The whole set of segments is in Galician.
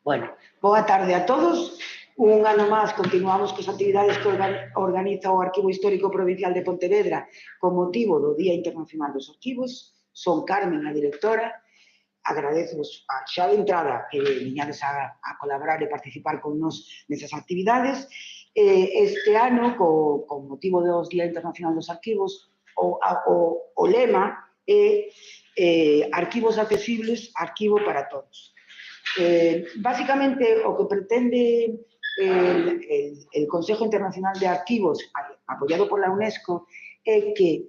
Bueno, boa tarde a todos. Un ano máis continuamos cos actividades que organiza o Arquivo Histórico Provincial de Pontevedra con motivo do Día Internacional dos Arquivos. Son Carmen, a directora. Agradezos xa de entrada que viñades a colaborar e participar con nos nesas actividades. Este ano, con motivo do Día Internacional dos Arquivos, o lema é arquivos accesibles, arquivo para todos. Básicamente, o que pretende el Consejo Internacional de Arquivos, apoiado por la UNESCO, é que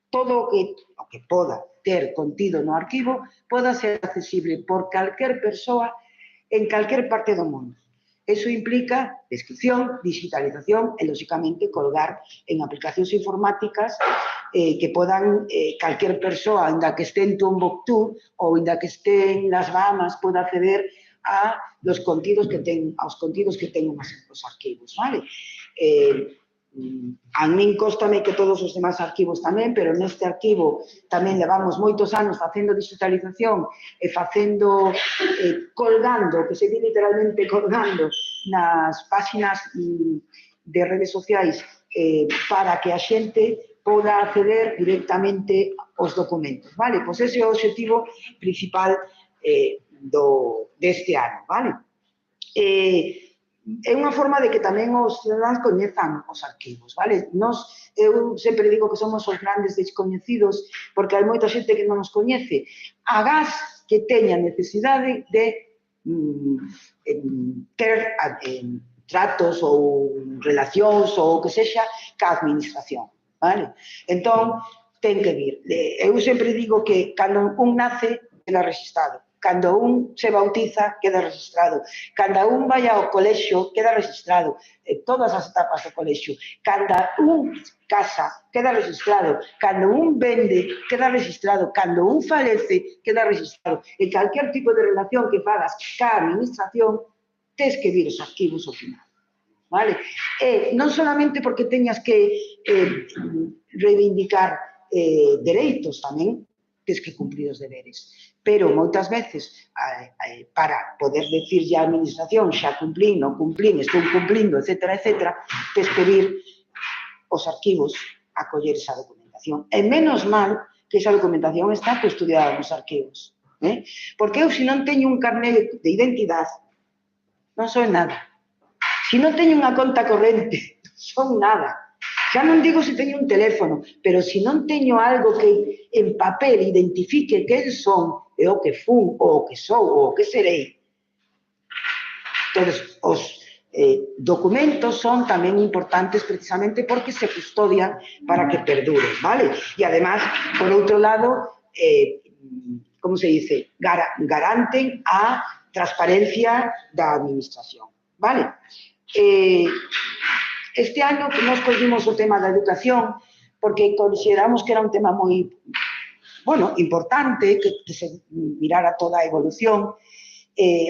todo o que poda ter contido no arquivo poda ser accesible por calquer persoa en calquer parte do mundo. Eso implica descripción, digitalización e, lógicamente, colgar en aplicacións informáticas que podan calquer persoa, ainda que este en Tombuctú ou ainda que este en las Bahamas, poda acceder aos contidos que ten os arquivos, vale? A min cóstame que todos os demás arquivos tamén, pero neste arquivo tamén levamos moitos anos facendo digitalización e facendo, colgando, que se di literalmente colgando nas páxinas de redes sociais para que a xente poda acceder directamente aos documentos, vale? Pois ese é o objetivo principal deste ano, vale? É unha forma de que tamén os cidadáns coñezan os arquivos, vale? Eu sempre digo que somos os grandes descoñecidos porque hai moita xente que non nos coñece. Agás que teña necesidade de ter tratos ou relacións ou o que sexa ca administración, vale? Entón, ten que vir. Eu sempre digo que cando un nace, queda registrado. Cando un se bautiza, queda registrado. Cando un vai ao colexio, queda registrado. Todas as etapas do colexio. Cando un casa, queda registrado. Cando un vende, queda registrado. Cando un falece, queda registrado. E calquer tipo de relación que fagas ca administración, tes que vir os arquivos ao final. Vale? Non solamente porque teñas que reivindicar dereitos, tamén tes que cumprir os deberes. Pero moitas veces, para poder decirlle á administración xa cumplín, non cumplín, estou cumplindo, etc., tes que vir os arquivos a coller esa documentación. E menos mal que esa documentación está custodiada nos arquivos. Porque eu, se non teño un carné de identidade, non son nada. Se non teño unha conta corrente, non son nada. Xa non digo se teño un teléfono, pero se non teño algo que en papel identifique quen son e o que fun, ou o que sou, ou o que serei. Entón, os documentos son tamén importantes precisamente porque se custodian para que perduren, vale? E además, por outro lado, como se dice, garanten a transparencia da administración, vale? Este ano que nos collimos o tema da educación porque consideramos que era un tema moi, importante, que se mirara toda a evolución.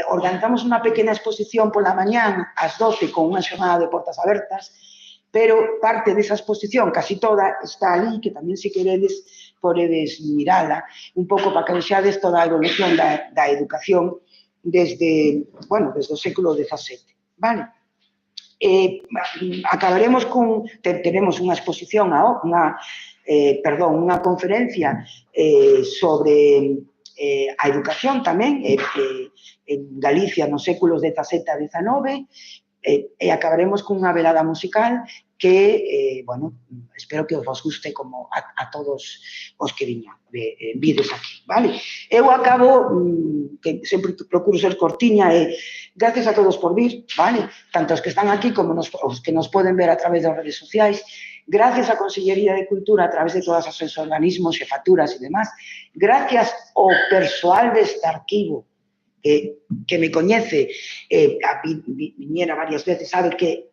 Organizamos unha pequena exposición pola mañán ás 12 con unha xornada de portas abertas, pero parte desa exposición, casi toda, está ali, que tamén se queredes podedes mirala, un pouco para que vexades toda a evolución da educación desde o século XVII, vale? Acabaremos tenemos unha exposición, unha conferencia sobre a educación tamén en Galicia nos séculos XVII a XIX e acabaremos cunha velada musical que, espero que vos guste como a todos os que vides aquí, vale? Eu acabo, que sempre procuro ser cortiña, gracias a todos por vir, vale? Tanto os que están aquí como os que nos poden ver a través das redes sociais, gracias á Consellería de Cultura a través de todos os seus organismos, xefaturas e demás, gracias ao persoal deste arquivo que me coñece, viñera varias veces, sabe que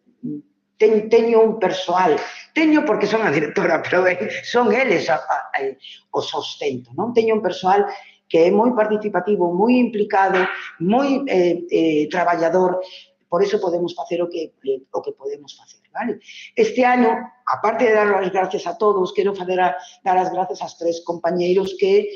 teño un persoal, teño porque son a directora, pero son eles o sostento, non? Teño un persoal que é moi participativo, moi implicado, moi traballador, por eso podemos facer o que podemos facer, vale? Este ano, aparte de dar as gracias a todos, quero dar as gracias aos 3 compañeiros que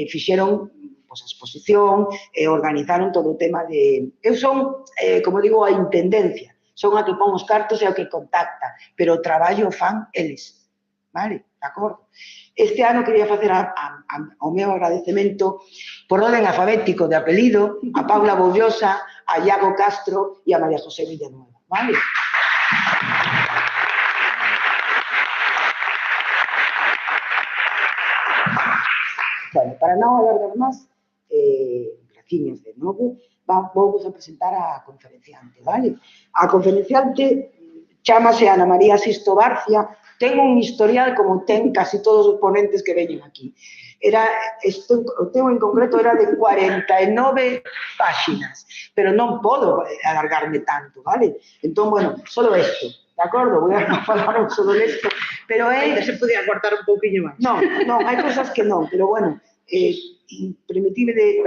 fixeron a exposición e organizaron todo o tema de... Eu son, como digo, a intendencia, son a que pon os cartos e a que contacta, pero o traballo fan eles, vale? De acordo? Este ano quería facer o meu agradecemento por orden alfabético de apelido a Paula Boullosa, a Iago Castro e a María José Villanueva, vale? Bueno, para para non alargar máis, graciñas de novo, vou a presentar a conferenciante, vale? A conferenciante chámase Ana María Sisto Barcia, ten un historial como ten casi todos os ponentes que veñen aquí. O teu en concreto era de 49 páxinas, pero non podo alargarme tanto, vale? Entón, bueno, solo isto, de acordo? Vou a falar solo isto, pero Ainda se podía cortar un pouquinho máis. Non, hai cosas que non, pero bueno, permitime de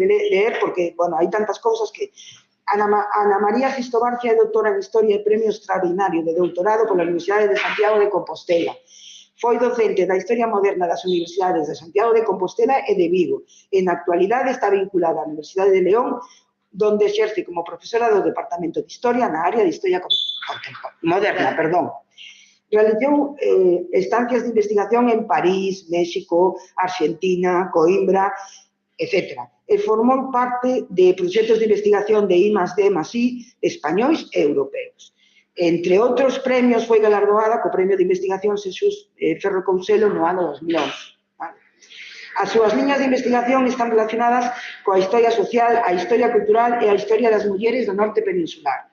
leer, porque, bueno, hai tantas cousas que... Ana María Sisto Barcia é doutora en Historia e Premio Extraordinario de Doutorado pola Universidade de Santiago de Compostela. Foi docente da Historia Moderna das Universidades de Santiago de Compostela e de Vigo. En actualidade está vinculada á Universidade de León, donde exerce como profesora do Departamento de Historia na área de Historia Moderna. Realizou estancias de investigación en París, México, Argentina, Coimbra, etc. E formou parte de proxectos de investigación de I+D+I españois e europeos. Entre outros premios, foi galardoada co Premio de Investigación Xesús Ferro Couselo no ano 2011. As súas liñas de investigación están relacionadas coa historia social, a historia cultural e a historia das mulleres do norte peninsular.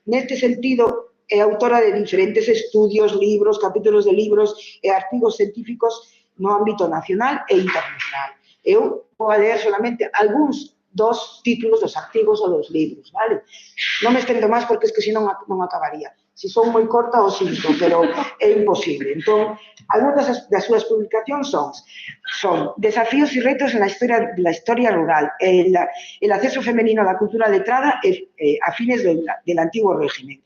Neste sentido, é autora de diferentes estudios, libros, capítulos de libros e artigos científicos no ámbito nacional e internacional. Eu vou a ler solamente algúns dos títulos dos artigos ou dos libros, vale? Non me estendo máis porque es que senón non acabaría. Se son moi corta, o sinto, pero é imposible. Entón, algunhas das súas publicacións son Desafíos e retos en la historia rural, el acceso femenino a la cultura letrada a fines del antiguo régimen,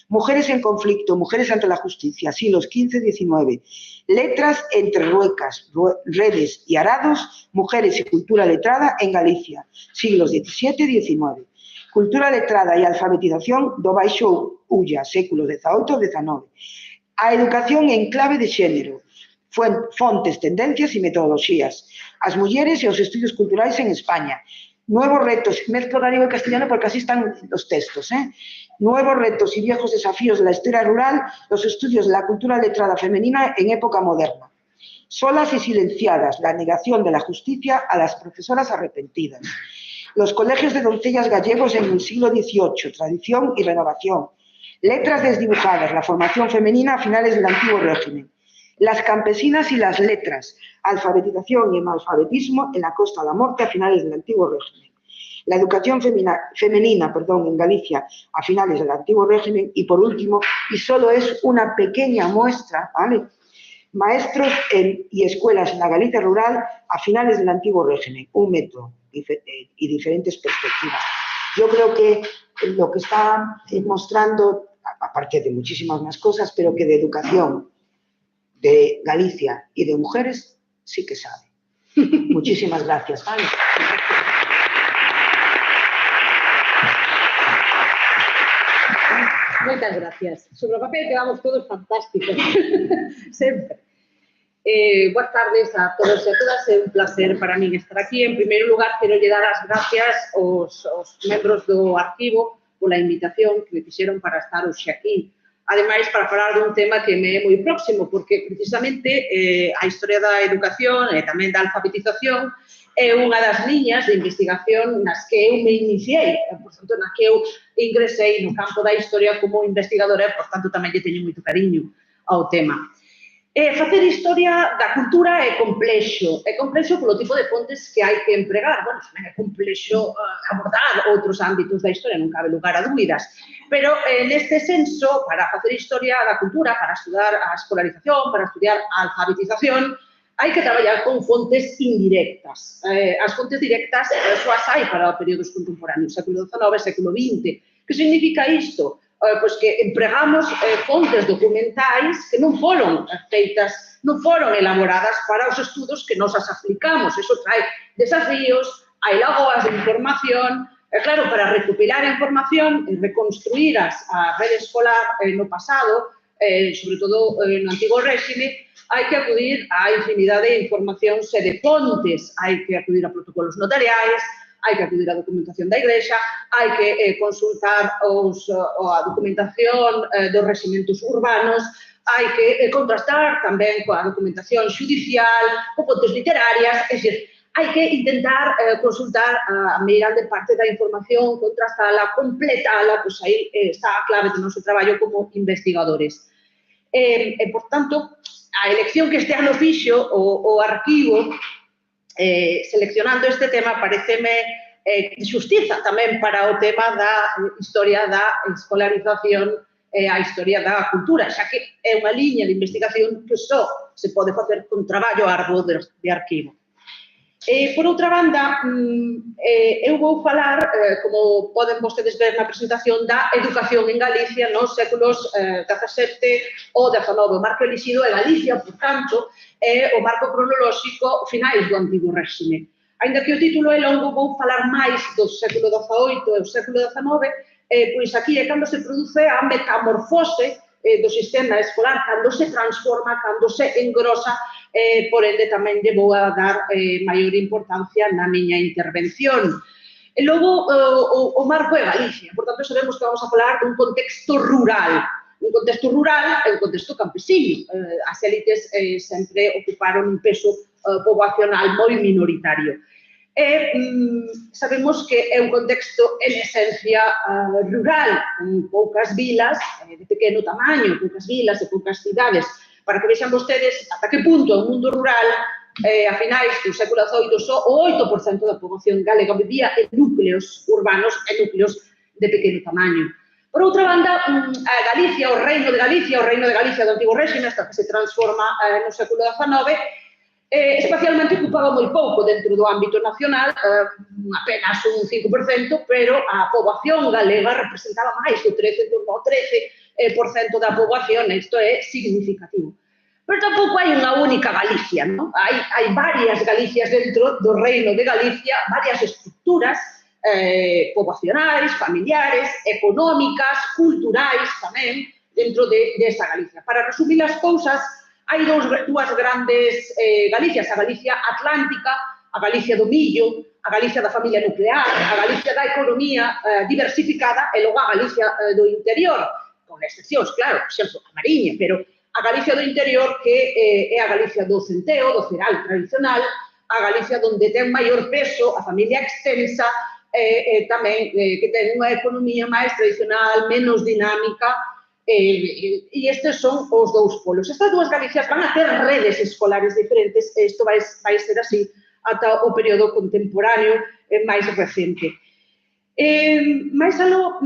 Mujeres en conflicto, mujeres ante la justicia, siglos XV-XIX, letras entre ruecas, redes y arados, mujeres y cultura letrada en Galicia, siglos XVII-XIX, cultura letrada y alfabetización do Baixo Ulla, séculos XVIII-XIX, a educación en clave de xénero, fontes, tendencias y metodologías, as mulleres e os estudios culturais en España, nuevos retos, mezclo gallego e castellano porque así están los textos, nuevos retos y viejos desafíos de la historia rural, los estudios de la cultura letrada femenina en época moderna. Solas y silenciadas, la negación de la justicia a las profesoras arrepentidas. Los colegios de doncellas gallegos en el siglo XVIII, tradición y renovación. Letras desdibujadas, la formación femenina a finales del antiguo régimen. Las campesinas y las letras, alfabetización y analfabetismo en la Costa da Morte a finales del antiguo régimen. La educación femenina en Galicia a finales del antiguo régimen y, por último, y solo es una pequeña muestra, ¿vale? Maestros y escuelas en la Galicia rural a finales del antiguo régimen, un método y diferentes perspectivas. Yo creo que lo que está mostrando, aparte de muchísimas más cosas, pero que de educación de Galicia y de mujeres sí que sabe. Muchísimas gracias, ¿vale? Moitas gracias. Sobre o papel quedamos todos fantásticos. Sempre. Boas tardes a todos e a todas. É un placer para min estar aquí. En primeiro lugar, quero lle dar as gracias aos membros do arquivo pola invitación que me fixeron para estar hoxe aquí. Ademais, para falar dun tema que me é moi próximo, porque precisamente a historia da educación e tamén da alfabetización é unha das liñas de investigación nas que eu me iniciei, por tanto, na que eu ingresei no campo da historia como investigadora e, por tanto, tamén lle teño moito cariño ao tema. Facer historia da cultura é complexo polo tipo de fontes que hai que empregar. Bueno, tamén é complexo abordar outros ámbitos da historia, non cabe lugar a dúbidas. Pero, neste senso, para facer historia da cultura, para estudar a escolarización, para estudiar a alfabetización, hai que traballar con fontes indirectas. As fontes directas soas hai para períodos contemporáneos, século XIX, século XX. Que significa isto? Pois que empregamos fontes documentais que non foron feitas, non foron elaboradas para os estudos que nos as aplicamos. Eso trae desafíos, hai lagoas de información. Claro, para recuperar a información e reconstruir a rede escolar no pasado, sobre todo no antigo réxime, hai que acudir a infinidade de informacións e de fontes. Hai que acudir a protocolos notariais, hai que acudir á documentación da Igrexa, hai que consultar a documentación dos reximentos urbanos, hai que contrastar tamén coa documentación xudicial, con fontes literarias, é dicir, hai que intentar consultar a meirande parte da información, contrastala, completala, pois aí está a clave do noso traballo como investigadores. E, por tanto, a elección que este ano fixo o arquivo seleccionando este tema pareceme xustiza tamén para o tema da historia da escolarización e a historia da cultura, xa que é unha liña de investigación que só se pode facer con traballo arduo de arquivo. Por outra banda, eu vou falar, como poden vostedes ver na presentación, da educación en Galicia nos séculos XVII ou XIX. O marco elixido é Galicia, por tanto, é o marco cronolóxico finais do Antigo Réxime. Ainda que o título é longo, vou falar máis do século XVIII e do século XIX, pois aquí é cando se produce a metamorfose do sistema escolar, cando se transforma, cando se engrosa, por ende tamén lle vou a dar maior importancia na miña intervención. E logo, o marco é Galicia, por tanto, sabemos que vamos a falar dun contexto rural. Un contexto rural e un contexto campesino. As élites sempre ocuparon un peso poboacional moi minoritario. Sabemos que é un contexto, en esencia, rural, con poucas vilas de pequeno tamaño, poucas vilas e poucas cidades, para que vexan vostedes ata que punto o mundo rural, a finais do século XVIII, só o 8% da poboación galega vivía en núcleos urbanos e núcleos de pequeno tamaño. Por outra banda, a Galicia, o reino de Galicia do Antigo Réxime, hasta que se transforma no século XIX, espacialmente ocupaba moi pouco dentro do ámbito nacional, apenas un 5%, pero a poboación galega representaba máis do 13%, en torno ao 13% da poboación, isto é significativo. Pero tampouco hai unha única Galicia, non? Hai varias Galicias dentro do reino de Galicia, varias estructuras poboacionais, familiares, económicas, culturais tamén, dentro desta Galicia. Para resumir as cousas, hai dúas grandes Galicias, a Galicia atlántica, a Galicia do millo, a Galicia da familia nuclear, a Galicia da economía diversificada e logo a Galicia do interior, con excepcións, claro, por exemplo, a Mariña, pero a Galicia do interior que é a Galicia do centeo, do cereal tradicional, a Galicia onde ten maior peso a familia extensa, tamén que ten unha economía máis tradicional, menos dinámica, e estes son os dous polos. Estas dúas Galicias van a ter redes escolares diferentes, e isto vai ser así ata o período contemporáneo máis recente. Mais aló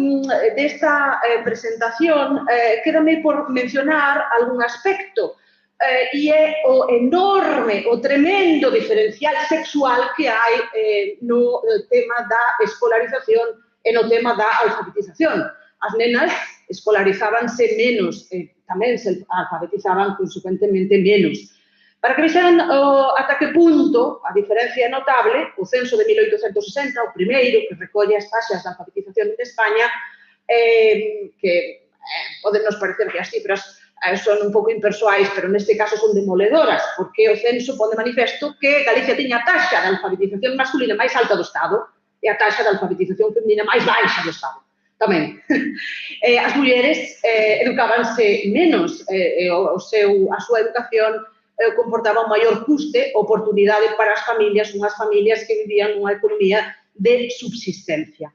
desta presentación, quédame por mencionar algún aspecto, e é o enorme, o tremendo diferencial sexual que hai no tema da escolarización e no tema da alfabetización. As nenas escolarizábanse menos, tamén se alfabetizaban consecuentemente menos. Para que vexan ata que punto a diferencia é notable, o censo de 1860, o primeiro que recolle as taxas de alfabetización en España, que poden nos parecer que as cifras son un pouco impersoais, pero neste caso son demoledoras, porque o censo pone manifesto que Galicia tiña a taxa de alfabetización masculina máis alta do Estado e a taxa de alfabetización feminina máis baixa do Estado. Tamén. As mulleres educábanse menos, a súa educación comportaba un maior custe, oportunidade para as familias, unhas familias que vivían nunha economía de subsistencia.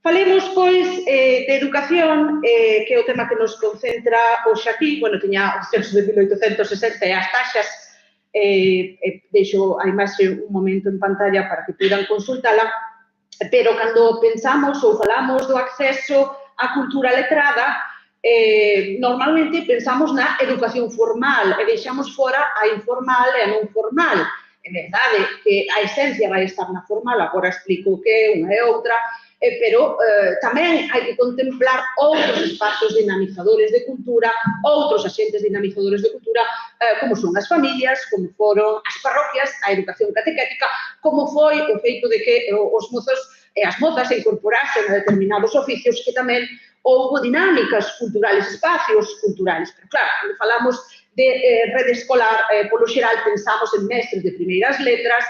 Falemos, pois, de educación, que é o tema que nos concentra hoxe aquí. Bueno, tiña o censo de 1860 e as taxas, deixo a imaxe un momento en pantalla para que poidan consultala, pero cando pensamos ou falamos do acceso á cultura letrada, normalmente pensamos na educación formal e deixamos fora a informal e a non formal. É verdade que a esencia vai estar na formal, agora explico que é unha e outra, pero tamén hai que contemplar outros espazos dinamizadores de cultura, outros axentes dinamizadores de cultura, como son as familias, como foron as parroquias, a educación catequética, como foi o feito de que os mozos e as mozas se incorporasen a determinados oficios que tamén houve dinámicas culturales, espacios culturales. Pero claro, cando falamos de rede escolar, polo xeral pensamos en mestres de primeiras letras,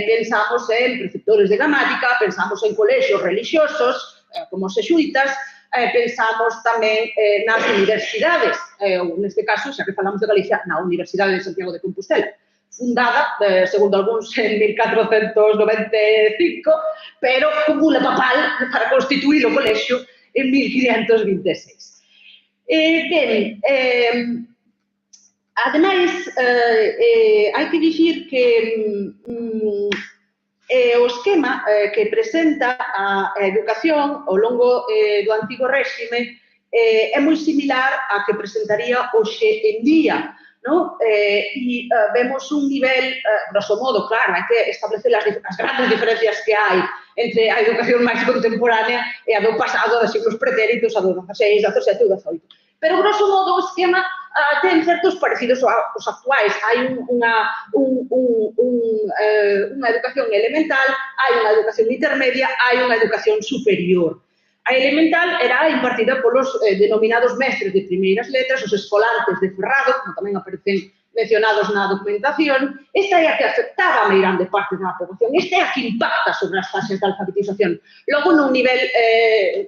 pensamos en preceptores de gramática, pensamos en colexios religiosos, como os xesuítas, pensamos tamén nas universidades, ou neste caso, xa que falamos de Galicia, na Universidade de Santiago de Compostela. fundada, segundo algúns, en 1495, pero con bula papal para constituir o colexio en 1526. Ben, ademais, hai que dicir que o esquema que presenta a educación ao longo do antigo réxime é moi similar a que presentaría hoxe en día, ¿no? E vemos un nivel, grosso modo, claro, hai que establecer as grandes diferencias que hai entre a educación máis contemporánea e a do pasado, dos siglos pretéritos, a do XVI, XVII e XVIII. Pero, grosso modo, o esquema ten certos parecidos aos actuais. Hai unha educación elemental, hai unha educación intermedia, hai unha educación superior. A elemental era impartida polos denominados mestres de primeiras letras, os escolantes de Ferrado, como tamén aparecen mencionados na documentación. Esta é a que afectaba a meirande parte da poboación. Esta é a que impacta sobre as fases de alfabetización. Logo, no nivel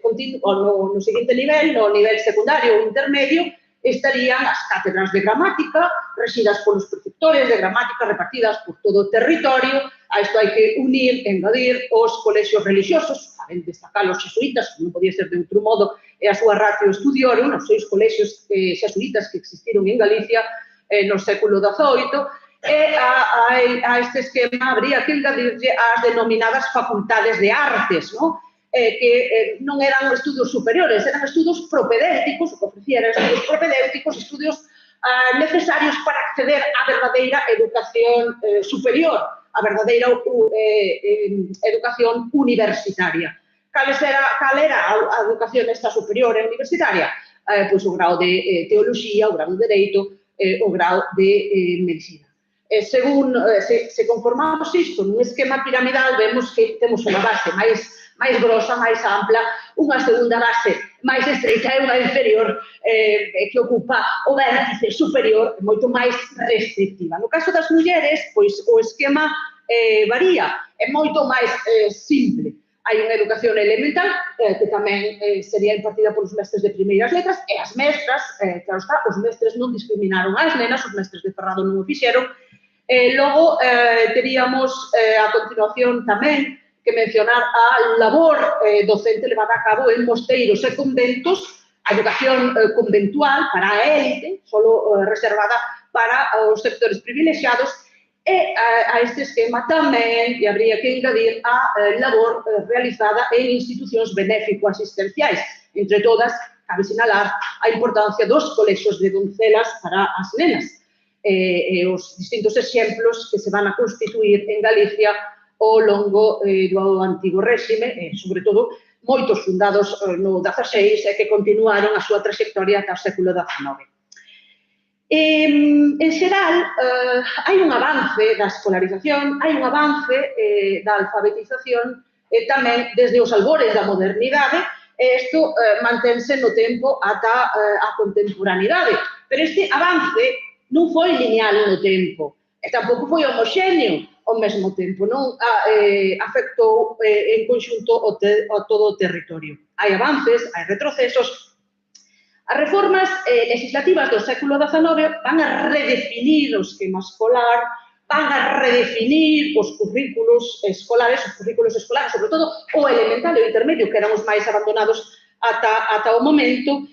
continuo, no seguinte nivel, no nivel secundario ou intermedio, estarían as cátedras de gramática, rexidas polos preceptores de gramática repartidas por todo o territorio. A isto hai que unir, engadir os colexios religiosos, saben destacar os xesuítas, que non podía ser de outro modo, e a súa ratio studiorum, os 6 colexios xesuítas que existiron en Galicia no século XVIII, e a este esquema habría que engadirlle as denominadas facultades de artes, que non eran estudos superiores, eran estudos propedéuticos, o que ofrecía eran estudos propedéuticos, estudios necesarios para acceder á verdadeira educación superior, a verdadeira educación universitaria. Cal era a educación esta superior e universitaria? Pois o grau de teoloxía, o grau de dereito, o grau de medicina. Según se conformamos isto nun esquema piramidal, vemos que temos unha base máis grosa, máis ampla, unha segunda base máis estreita e unha inferior que ocupa o vértice superior moito máis restrictiva. No caso das mulleres, pois o esquema varía, é moito máis simple. Hai unha educación elemental que tamén sería impartida polos mestres de primeiras letras e as mestras, claro está, os mestres non discriminaron ás nenas, os mestres de Ferrado non o fixeron. Logo teríamos a continuación tamén que mencionar a labor docente levada a cabo en mosteiros e conventos, a educación conventual para a élite, solo reservada para os sectores privilexiados, e a este esquema tamén habría que engadir a labor realizada en institucións benéfico-asistenciais. Entre todas, cabe sinalar a importancia dos colexios de doncelas para as nenas e os distintos exemplos que se van a constituir en Galicia ao longo do antigo réxime, sobre todo moitos fundados no XVI e que continuaron a súa trayectoria ata o século XIX. En xeral, hai un avance da escolarización, hai un avance da alfabetización tamén desde os albores da modernidade, e isto mantense no tempo ata a contemporaneidade. Pero este avance non foi lineal no tempo, e tampouco foi homoxéneo ao mesmo tempo, non afectou en conxunto a todo o territorio. Hai avances, hai retrocesos. As reformas legislativas do século XIX van a redefinir o esquema escolar, van a redefinir os currículos escolares, sobre todo o elemental e o intermedio, que eran os máis abandonados ata o momento,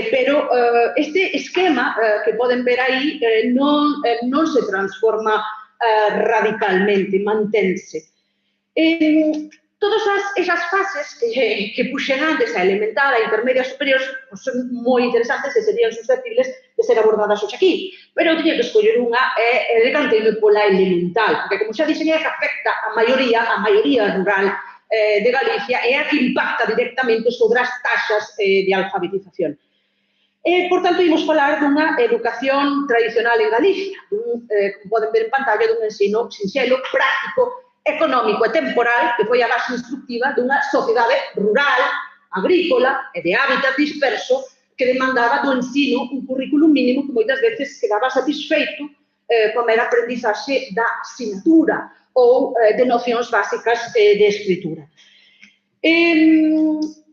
pero este esquema que poden ver aí non se transforma radicalmente, mantense. Todas esas fases que puxen antes, a elemental, a intermedia, a superior, son moi interesantes e serían susceptibles de ser abordadas hoxe aquí. Pero eu tiña que escoller unha e decanteime pola elemental, porque, como xa dixen, é a que afecta a maioría rural de Galicia e a que impacta directamente sobre as taxas de alfabetización. Por tanto, imos falar dunha educación tradicional en Galicia, como poden ver en pantalla, dun ensino sinxelo, práctico, económico e temporal, que foi a base instructiva dunha sociedade rural, agrícola e de hábitat disperso que demandaba do ensino un currículum mínimo que moitas veces quedaba satisfeito con a aprendizaxe da asignatura ou de nocións básicas de escritura.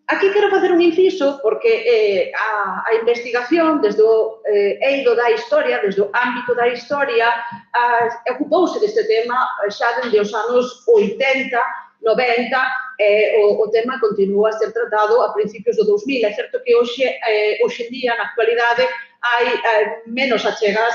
Aquí quero facer un inciso porque a investigación desde o eido da historia, desde o ámbito da historia, ocupouse deste tema xa dende os anos 80, 90, o tema continúa a ser tratado a principios do 2000. É certo que hoxe en día, na actualidade, hai menos achegas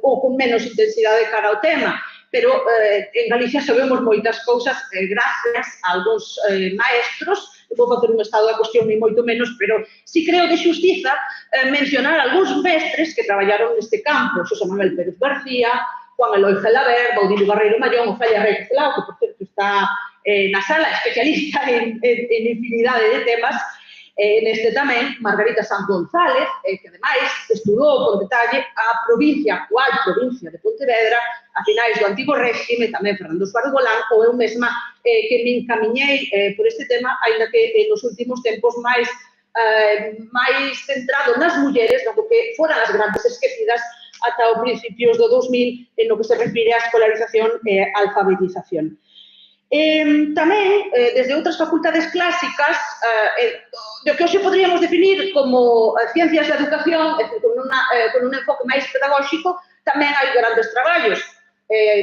ou con menos intensidade cara ao tema, pero en Galicia sabemos moitas cousas gracias a algúns maestros. Vou facer un estado da cuestión, ni moito menos, pero si creo de xustiza mencionar algúns mestres que traballaron neste campo, Xosé Manuel Pérez García, Juan Eloy Gelaber, Baudilio Barreiro Mallón, Ofelia Rey Celao, que, por certo, está na sala, especialista en infinidade de temas, neste tamén, Margarita Sanz González, que, ademais, estudou con detalle a actual provincia de Pontevedra, a finais do antigo réxime, tamén Fernando Suárez Bolán, ou eu mesma que me encamiñei por este tema, aínda que nos últimos tempos máis centrado nas mulleres, no que foran as grandes esquecidas ata os principios do 2000, en lo que se refire á escolarización e alfabetización. Tamén, desde outras facultades clásicas, do que hoxe poderíamos definir como ciencias da educación, con un enfoque máis pedagóxico, tamén hai grandes traballos.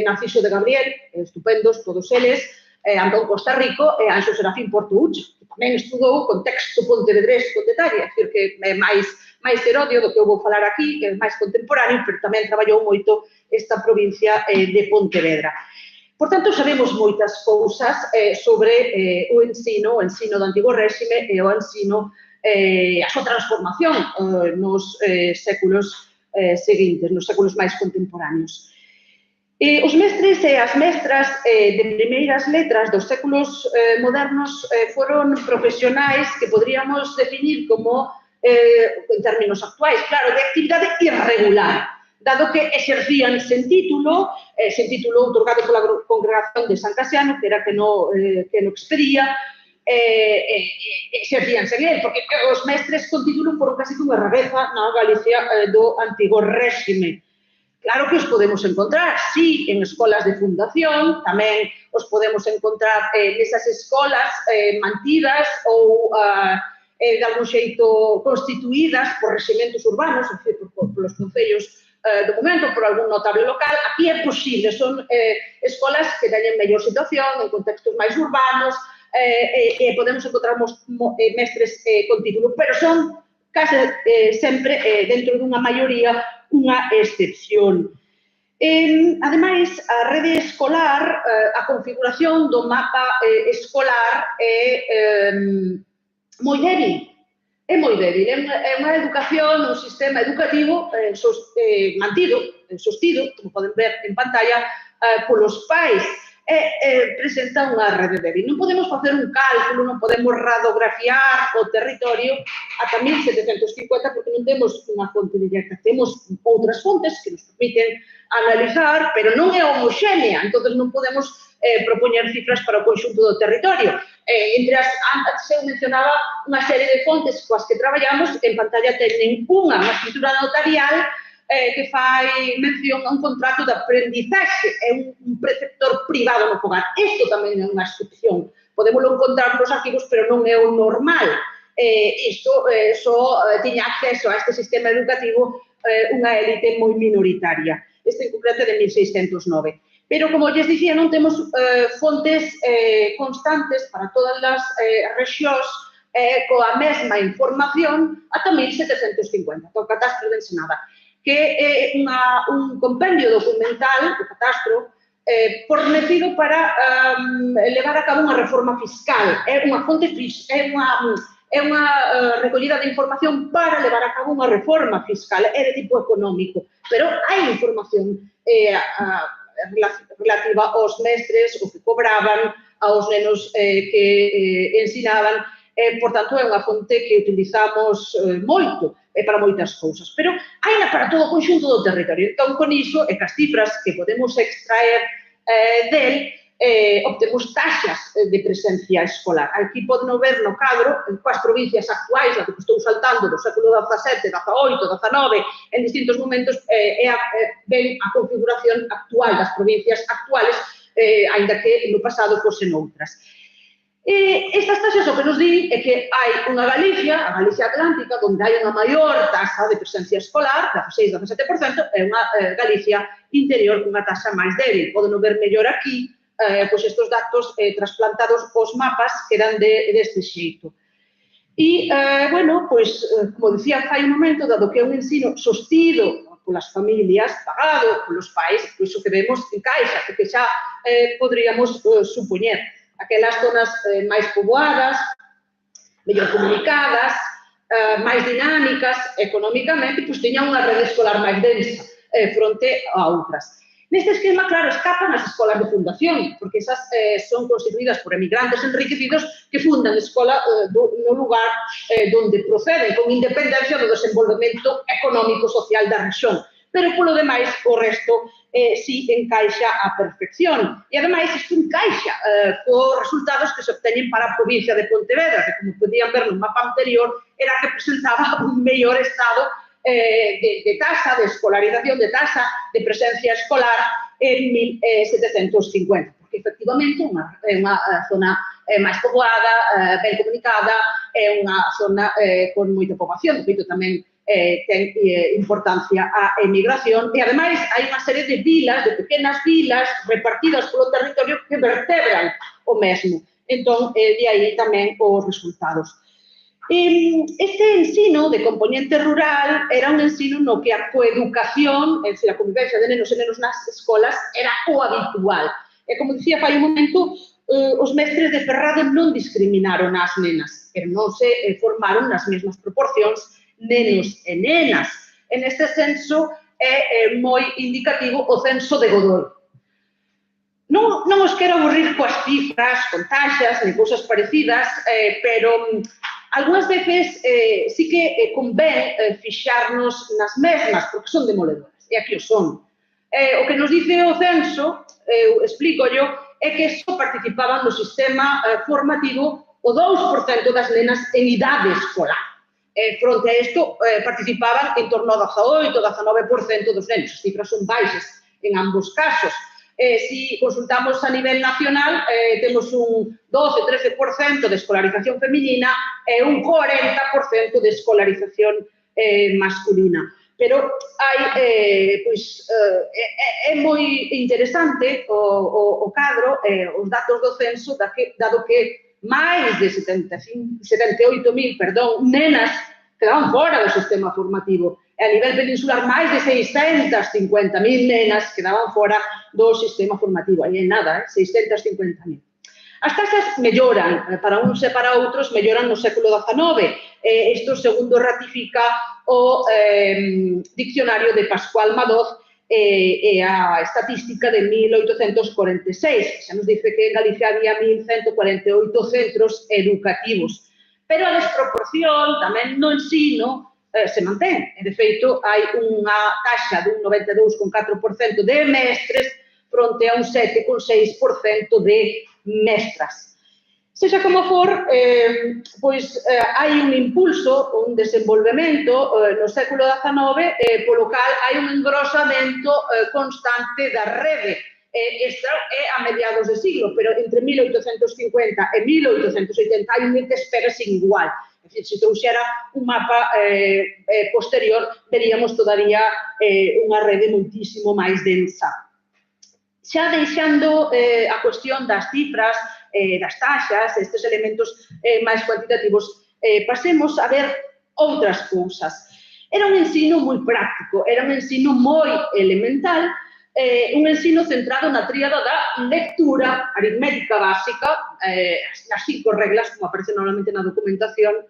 Narciso de Gabriel, estupendos, todos eles, Antón Costa Rico e Anxo Serafín Portuucha, que tamén estudou o contexto pontevedrés con detalle, é dicir, que é máis herodio do que eu vou falar aquí, que é máis contemporáneo, pero tamén traballou moito esta provincia de Pontevedra. Por tanto, sabemos moitas cousas sobre o ensino do antigo réxime e o ensino, a súa transformación nos séculos seguintes, nos séculos máis contemporáneos. Os mestres e as mestras de primeiras letras dos séculos modernos foron profesionais que poderíamos definir como, en términos actuais, claro, de actividade irregular, dado que exercían sen título otorgado pola Congregación de San Casiano, que era que no expedía, exercían sen él, porque os mestres con título foron casi unha rareza na Galicia do antigo réxime. Claro que os podemos encontrar, sí, en escolas de fundación, tamén os podemos encontrar nesas escolas mantidas ou de algún xeito constituídas por reximentos urbanos, é dicir, polos concellos do momento, por algún notable local. Aquí é posible, son escolas que teñen mellor situación, en contextos máis urbanos, e podemos encontrar mestres con título, pero son case sempre, dentro dunha maioría, unha excepción. Ademais, a rede escolar, a configuración do mapa escolar é moi débil. É moi débil, é unha educación, un sistema educativo mantido, sostido, como poden ver en pantalla, polos pais. Presenta unha rede débil. Non podemos facer un cálculo, non podemos radiografiar o territorio ata 1750 porque non temos unha fonte directa. Temos outras fontes que nos permiten analizar, pero non é homoxénea, entón non podemos propoñer cifras para o conxunto do territorio. Entre as, antes eu mencionaba unha serie de fontes coas que traballamos, en pantalla teñen unha escritura notarial que fai mención a un contrato de aprendizaxe, é un preceptor privado no fogar. Isto tamén é unha excepción. Podémoslo encontrar nos arquivos, pero non é o normal. Isto só tiña acceso a este sistema educativo unha élite moi minoritaria. Este en concreto de 1609. Pero, como lles dicía, non temos fontes constantes para todas as rexións coa mesma información ata 1750, o catastro de Ensenada, que é un compendio documental, o catastro, fornecido para levar a cabo unha reforma fiscal. É unha fonte, é unha recollida de información para levar a cabo unha reforma fiscal, é de tipo económico, pero hai información relativa aos mestres, o que cobraban, aos nenos que ensinaban. Por tanto, é unha fonte que utilizamos moito para moitas cousas. Pero haina para todo o conxunto do territorio. Entón, con iso, e cas cifras que podemos extraer del, obtemos taxas de presencia escolar. Aquí podemos ver no cadro, coas provincias actuais, a que estou saltando do século XVII, XVIII, XIX, en distintos momentos, ven a configuración actual das provincias actuales, aínda que no pasado fosen outras. Estas taxas o que nos din é que hai unha Galicia, a Galicia Atlántica, onde hai unha maior taxa de presencia escolar, 16-17%, e unha Galicia interior cunha taxa máis débil. Poden ver mellor aquí, pois estes datos trasplantados aos mapas que eran deste xeito. E, bueno, pois, como dicía fai un momento, dado que é un ensino sostido polas familias, pagado polos pais, pois o que vemos encaixa, que xa poderíamos supoñer. Aquelas zonas máis poboadas, mellor comunicadas, máis dinámicas económicamente, pois teñan unha rede escolar máis densa fronte a outras. Neste esquema, claro, escapan as escolas de fundación, porque esas son constituídas por emigrantes enriquecidos que fundan escola no lugar onde proceden, con independencia do desenvolvemento económico-social da rexión. Pero, polo demais, o resto sí encaixa a perfección. E, ademais, isto encaixa cos resultados que se obteñen para a provincia de Pontevedra, que, como podían ver no mapa anterior, era que presentaba un mellor estado de tasa de escolarización, de tasa de presencia escolar en 1750, porque, efectivamente, é unha zona máis poboada, ben comunicada, é unha zona con moita poboación, de feito, tamén ten importancia a emigración e, ademais, hai unha serie de vilas, de pequenas vilas repartidas polo territorio que vertebran o mesmo. Entón, de aí tamén os resultados. Este ensino de componente rural era un ensino no que a coeducación, é dicir, a convivencia de nenos e nenos nas escolas, era o habitual. E, como dicía fai un momento, os mestres de Ferrado non discriminaron as nenas, pero non se formaron nas mesmas proporcións nenos e nenas. En este senso, é moi indicativo o censo de Godoy. Non os quero aburrir coas cifras, con taxas, ni cousas parecidas, pero algunhas veces sí que convén fixarnos nas mesmas, porque son demoledoras, e aquí o son. O que nos dice o censo, explícollo, é que só participaban no sistema formativo o 2% das nenas en idade escolar. Fronte a isto, participaban en torno ao 18-19% dos nenos. As cifras son baixas en ambos casos. Si consultamos a nivel nacional, temos un 12-13% de escolarización feminina e un 40% de escolarización masculina. Pero é moi interesante o cadro, os datos do censo, dado que máis de 78.000 nenas quedaban fora do sistema formativo. E a nivel peninsular, máis de 650.000 nenas quedaban fora do sistema formativo. Aí é nada, 650.000. As taxas melloran, para uns e para outros, melloran no século XIX. Isto, segundo ratifica o diccionario de Pascual Madoz e a estatística de 1846. Xa nos dice que en Galicia había 1.148 centros educativos. Pero a desproporción tamén no ensino se mantén. De feito, hai unha taxa dun 92,4% de mestres fronte a un 7,6% de mestras. Sexa como for, pois hai un impulso, un desenvolvemento no século XIX, polo cal hai un engrosamento constante da rede. Esta é a mediados de siglo, pero entre 1850 e 1880 hai un despegue sin igual. É dicir, se trouxera un mapa posterior, veríamos todavía unha rede moitísimo máis densa. Xa deixando a cuestión das cifras, das taxas, estes elementos máis cuantitativos, pasemos a ver outras cousas. Era un ensino moi práctico, era un ensino moi elemental, un ensino centrado na tríada da lectura, aritmética básica, as 5 reglas, como aparece normalmente na documentación,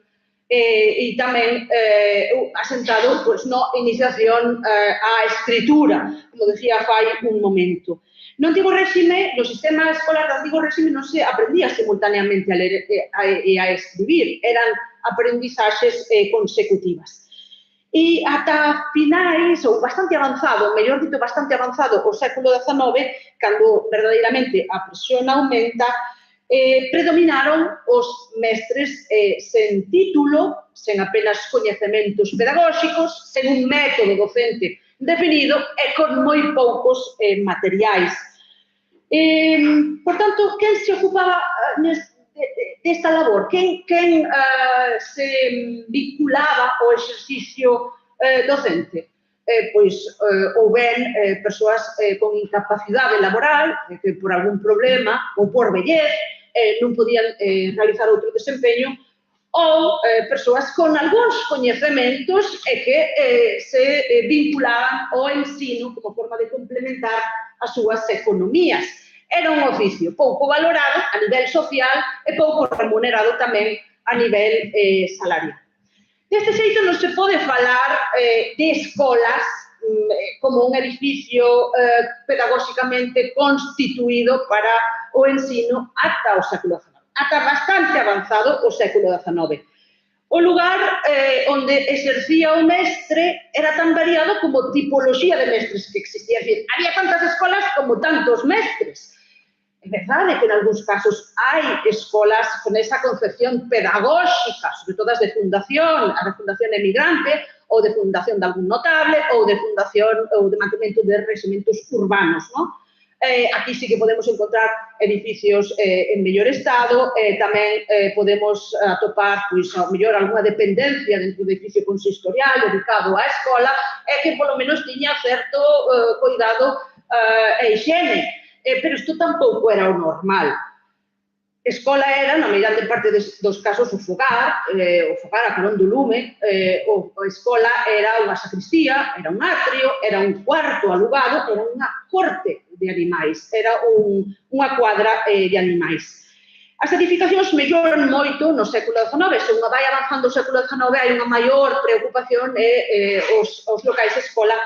e tamén asentado na iniciación á escritura, como decía fai un momento. No antigo réxime, no sistema escolar do antigo réxime non se aprendía simultaneamente a ler e a escribir, eran aprendizaxes consecutivas. E ata finais, ou bastante avanzado, mellor dito, bastante avanzado, o século XIX, cando verdadeiramente a presión aumenta, predominaron os mestres sen título, sen apenas coñecementos pedagóxicos, sen un método docente definido e con moi poucos materiais. Por tanto, quen se ocupaba desta labor? Quen se vinculaba ao exercicio docente? Pois, ou ben persoas con incapacidade laboral, que por algún problema ou por vellez non podían realizar outro desempeño, ou persoas con algúns coñecementos e que se vinculaban ao ensino como forma de complementar as súas economías. Era un oficio pouco valorado a nivel social e pouco remunerado tamén a nivel salarial. Deste xeito non se pode falar de escolas como un edificio pedagóxicamente constituído para o ensino ata o século XIX, ata bastante avanzado o século XIX. O lugar onde exercía o mestre era tan variado como tipoloxía de mestres que existía. Es decir, había tantas escolas como tantos mestres. É verdade que en algúns casos hai escolas con esa concepción pedagóxica, sobre todo as de fundación, a de fundación emigrante, ou de fundación de algún notable, ou de fundación ou de mantemento de reximentos urbanos, non? Aquí sí que podemos encontrar edificios en mellor estado, tamén podemos atopar, pois, ao mellor, algunha dependencia dentro do edificio consistorial dedicado á escola, e que, polo menos, tiña certo cuidado e higiene. Pero isto tampouco era o normal. Escola era, na meirande parte dos casos, o fogar a carón do lume, a escola era unha sacristía, era un atrio, era un cuarto alugado, era unha corte de animais, era unha cuadra de animais. As edificacións melloran moito no século XIX, se unha vai avanzando o século XIX hai unha maior preocupación e os locais de escola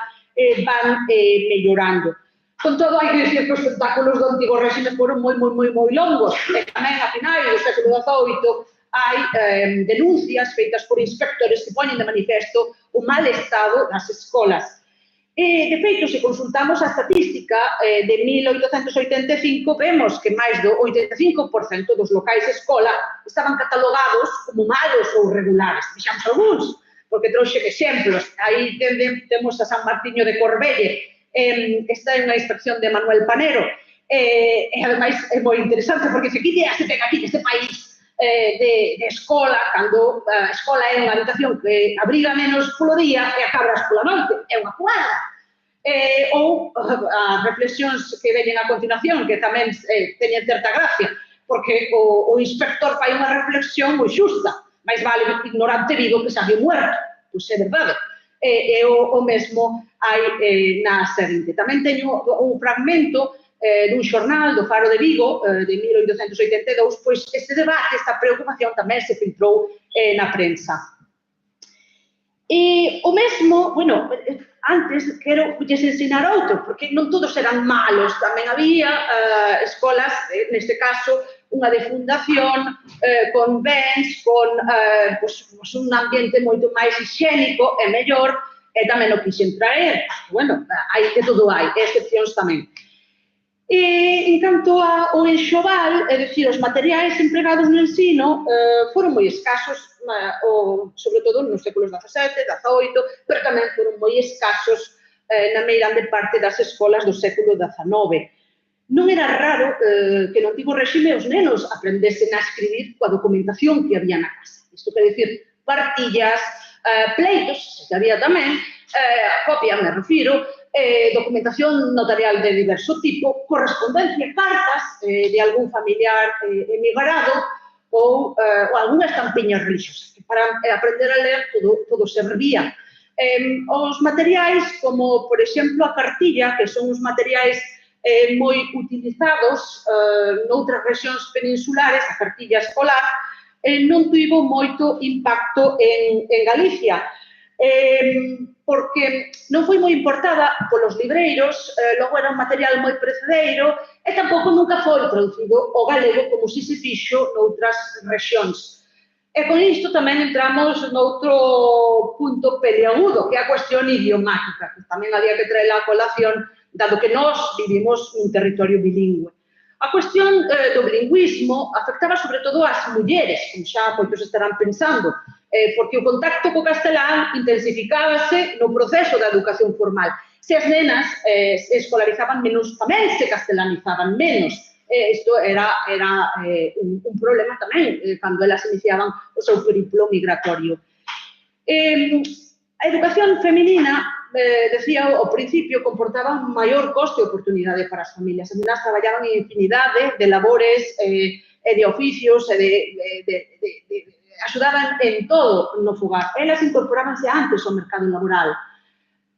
van mellorando. Con todo, hai que dicir que os espectáculos do antigo réxime foron moi longos. E tamén, a finais do século XVIII, hai denuncias feitas por inspectores que poñen de manifesto o mal estado das escolas. De feito, se consultamos a estatística de 1885, vemos que máis do 85% dos locais de escola estaban catalogados como malos ou regulares. Dixamos algúns, porque trouxe exemplos. Aí temos a San Martiño de Corbelle. Esta é unha inspección de Manuel Panero, e ademais é moi interesante porque se quite se ten aquí neste país de escola, cando a escola é unha habitación que abriga menos polo día e a cabras pola noite, é unha cuadra. Ou as reflexións que veñen a continuación, que tamén teñen certa gracia, porque o inspector fai unha reflexión moi xusta, máis vale ignorante vivo que sabio muerto, pois é verdade. E o mesmo hai na seguinte. Tamén teño un fragmento dun xornal do Faro de Vigo de 1882, pois este debate, esta preocupación tamén se filtrou na prensa. E o mesmo, bueno, antes quero lles ensinar outro, porque non todos eran malos, tamén había escolas, neste caso, unha de fundación, con bens, con un ambiente moito máis higiénico e mellor, e tamén o quixen traer. Bueno, hai que todo hai, excepcións tamén. E, en canto ao enxoval, é dicir, os materiais empregados no ensino foron moi escasos, sobre todo nos séculos XVII, XVIII, pero tamén foron moi escasos na meirande parte das escolas do século XIX. Non era raro que no antigo réxime os nenos aprendesen a escribir coa documentación que había na casa. Isto quer dicir, partillas, pleitos, que había tamén, copia, me refiro, documentación notarial de diverso tipo, correspondencia, cartas de algún familiar emigrado ou algunha estampiña religiosa. Para aprender a ler todo servía. Os materiais, como, por exemplo, a cartilla, que son os materiais moi utilizados noutras rexións peninsulares, a cartilla escolar, non tivo moito impacto en Galicia, porque non foi moi importada polos libreiros, logo era un material moi precedeiro e tampouco nunca foi traducido ao galego como si se fixo noutras rexións. E con isto tamén entramos noutro punto peliagudo, que é a cuestión idiomática, que tamén había que traer a colación, dado que nós vivimos nun territorio bilingüe. A cuestión do bilingüismo afectaba sobre todo ás mulleres, como xa moitos estarán pensando, porque o contacto co castelán intensificábase no proceso da educación formal. Se as nenas se escolarizaban menos, tamén se castelanizaban menos. isto era un problema tamén cando elas iniciaban o seu periplo migratorio. A educación feminina, decía ao principio, comportaba un maior coste e oportunidade para as familias. As meninas traballaban en infinidade de labores e de oficios e axudaban en todo no fogar. Elas incorporábanse antes ao mercado laboral,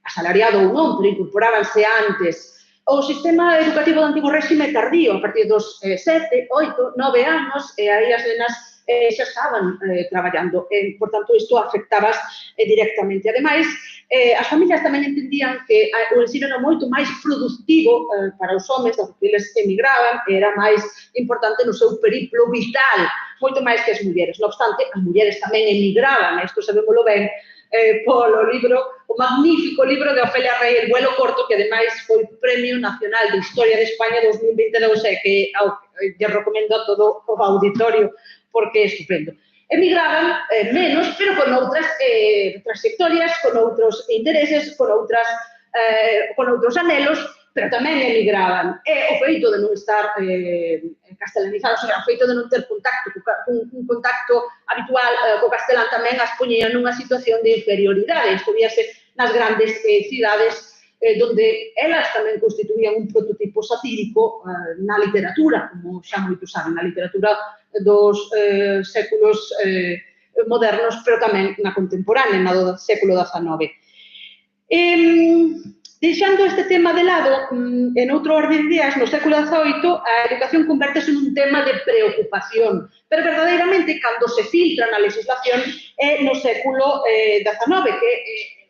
asalariado ou non, pero incorporábanse antes. O sistema educativo do antigo réxime tardío, a partir dos 7, 8, 9 anos, e aí as nenas xa estaban traballando. Por tanto, isto afectaba directamente. Ademais, as familias tamén entendían que o ensino era moito máis productivo para os homens, porque eles emigraban, era máis importante no seu periplo vital, moito máis que as mulleres. Non obstante, as mulleres tamén emigraban, isto sabémoslo ben, polo libro, o magnífico libro de Ofelia Rey, El vuelo corto, que ademais foi Premio Nacional de Historia de España 2022, que lle recomendo a todo o auditorio, porque é estupendo. Emigraban menos, pero con outras trayectorias, con outros intereses, con outros anhelos, pero tamén emigraban. E o feito de non estar castelanizados, o feito de non ter un contacto habitual co castelán tamén as poñía nunha situación de inferioridade. Isto víase nas grandes cidades donde elas tamén constituían un prototipo satírico na literatura, como xa moitos saben, na literatura dos séculos modernos, pero tamén na contemporánea, na do século XIX. Deixando este tema de lado, en outro orden de ideas, no século XVIII, a educación convertese nun tema de preocupación, pero verdadeiramente, cando se filtra na legislación, é no século XIX, que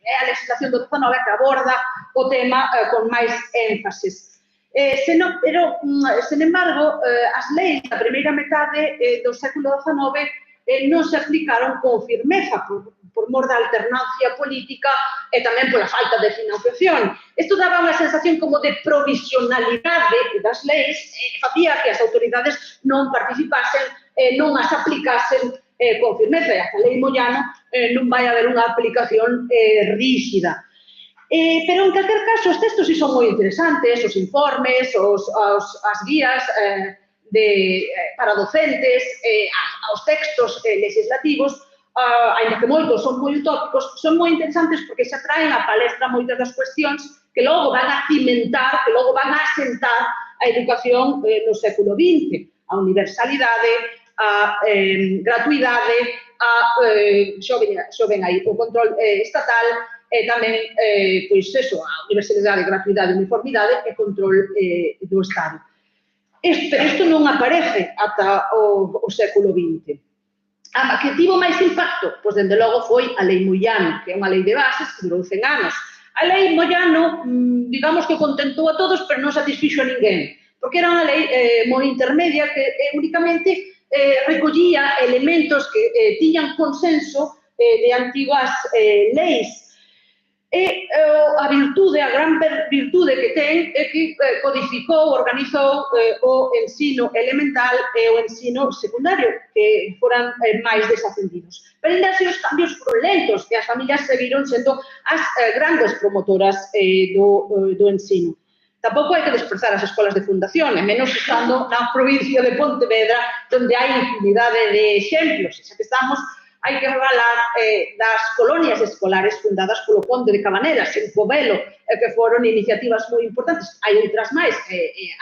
é a legislación do XIX que aborda o tema con máis énfasis. Pero, sen embargo, as leis da primeira metade do século XIX non se aplicaron con firmeza por mor da alternancia política e tamén pola falta de financiación. Isto daba unha sensación como de provisionalidade das leis e facía que as autoridades non participasen, non as aplicasen con firmeza. E a lei Moyano non vai haber unha aplicación rígida. Pero, en calquer caso, os textos son moi interesantes, os informes, as guías para docentes, aos textos legislativos, ainda que moitos son moi utópicos, son moi interesantes porque se traen a palestra moitas das cuestións que logo van a cimentar, que logo van a asentar a educación no século XX, a universalidade, a gratuidade, xo ven aí, o control estatal, e tamén, pois, eso, a universalidade, gratuidade, uniformidade e control do Estado. Pero isto non aparece ata o século XX. A que tivo máis impacto? Pois, dende logo, foi a Lei Moyano, que é unha lei de bases que durou 100 anos. A Lei Moyano, digamos que contentou a todos, pero non satisfixo a ninguén, porque era unha lei moi intermedia que únicamente recollía elementos que tiñan consenso de antiguas leis. E a virtude, a gran virtude que ten é que codificou, organizou o ensino elemental e o ensino secundario, que foran máis desatendidos. Pero ainda así os cambios foron lentos, que as familias seguiron sendo as grandes promotoras do ensino. Tampouco hai que desprezar as escolas de fundación, e menos estando na provincia de Pontevedra, onde hai infinidade de exemplos. Xa que estamos, hai que falar das colonias escolares fundadas polo Conde de Cabanelas, en Povelo, que foron iniciativas moi importantes. Hai outras máis,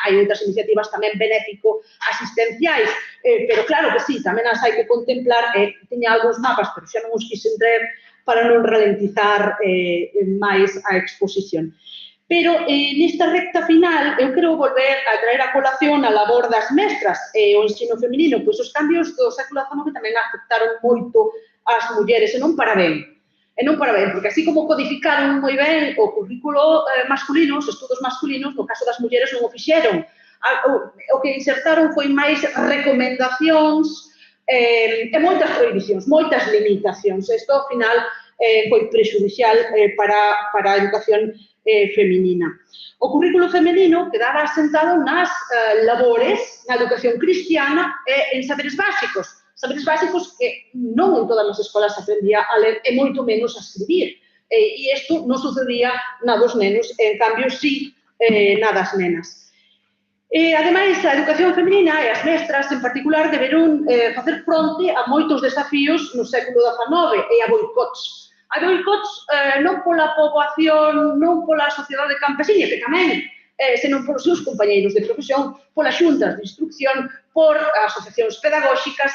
hai outras iniciativas tamén benéfico-asistenciais, pero claro que sí, tamén as hai que contemplar, teña algúns mapas, pero xa non os quixen traer para non ralentizar máis a exposición. Pero nesta recta final eu quero volver a traer a colación a labor das mestras e o ensino feminino, pois os cambios do século XIX tamén afectaron moito as mulleres, e non para ben. E non para ben, porque así como codificaron moi ben o currículo masculino, os estudos masculinos, no caso das mulleres non o fixeron. O que insertaron foi máis recomendacións e moitas prohibicións, moitas limitacións. Isto, ao final, foi prexudicial para a educación feminina. O currículo femenino quedaba asentado nas labores, na educación cristiana e en saberes básicos que non en todas as escolas se aprendía a ler e moito menos a escribir. E isto non sucedía na dos nenos, en cambio, sí, na das nenas. E, ademais, a educación feminina e as mestras, en particular, deberon facer fronte a moitos desafíos no século XIX e a boicots. A boicots non pola poboación, non pola sociedade campesina, que tamén, senón polos seus compañeiros de profesión, polas xuntas de instrucción, por asociacións pedagóxicas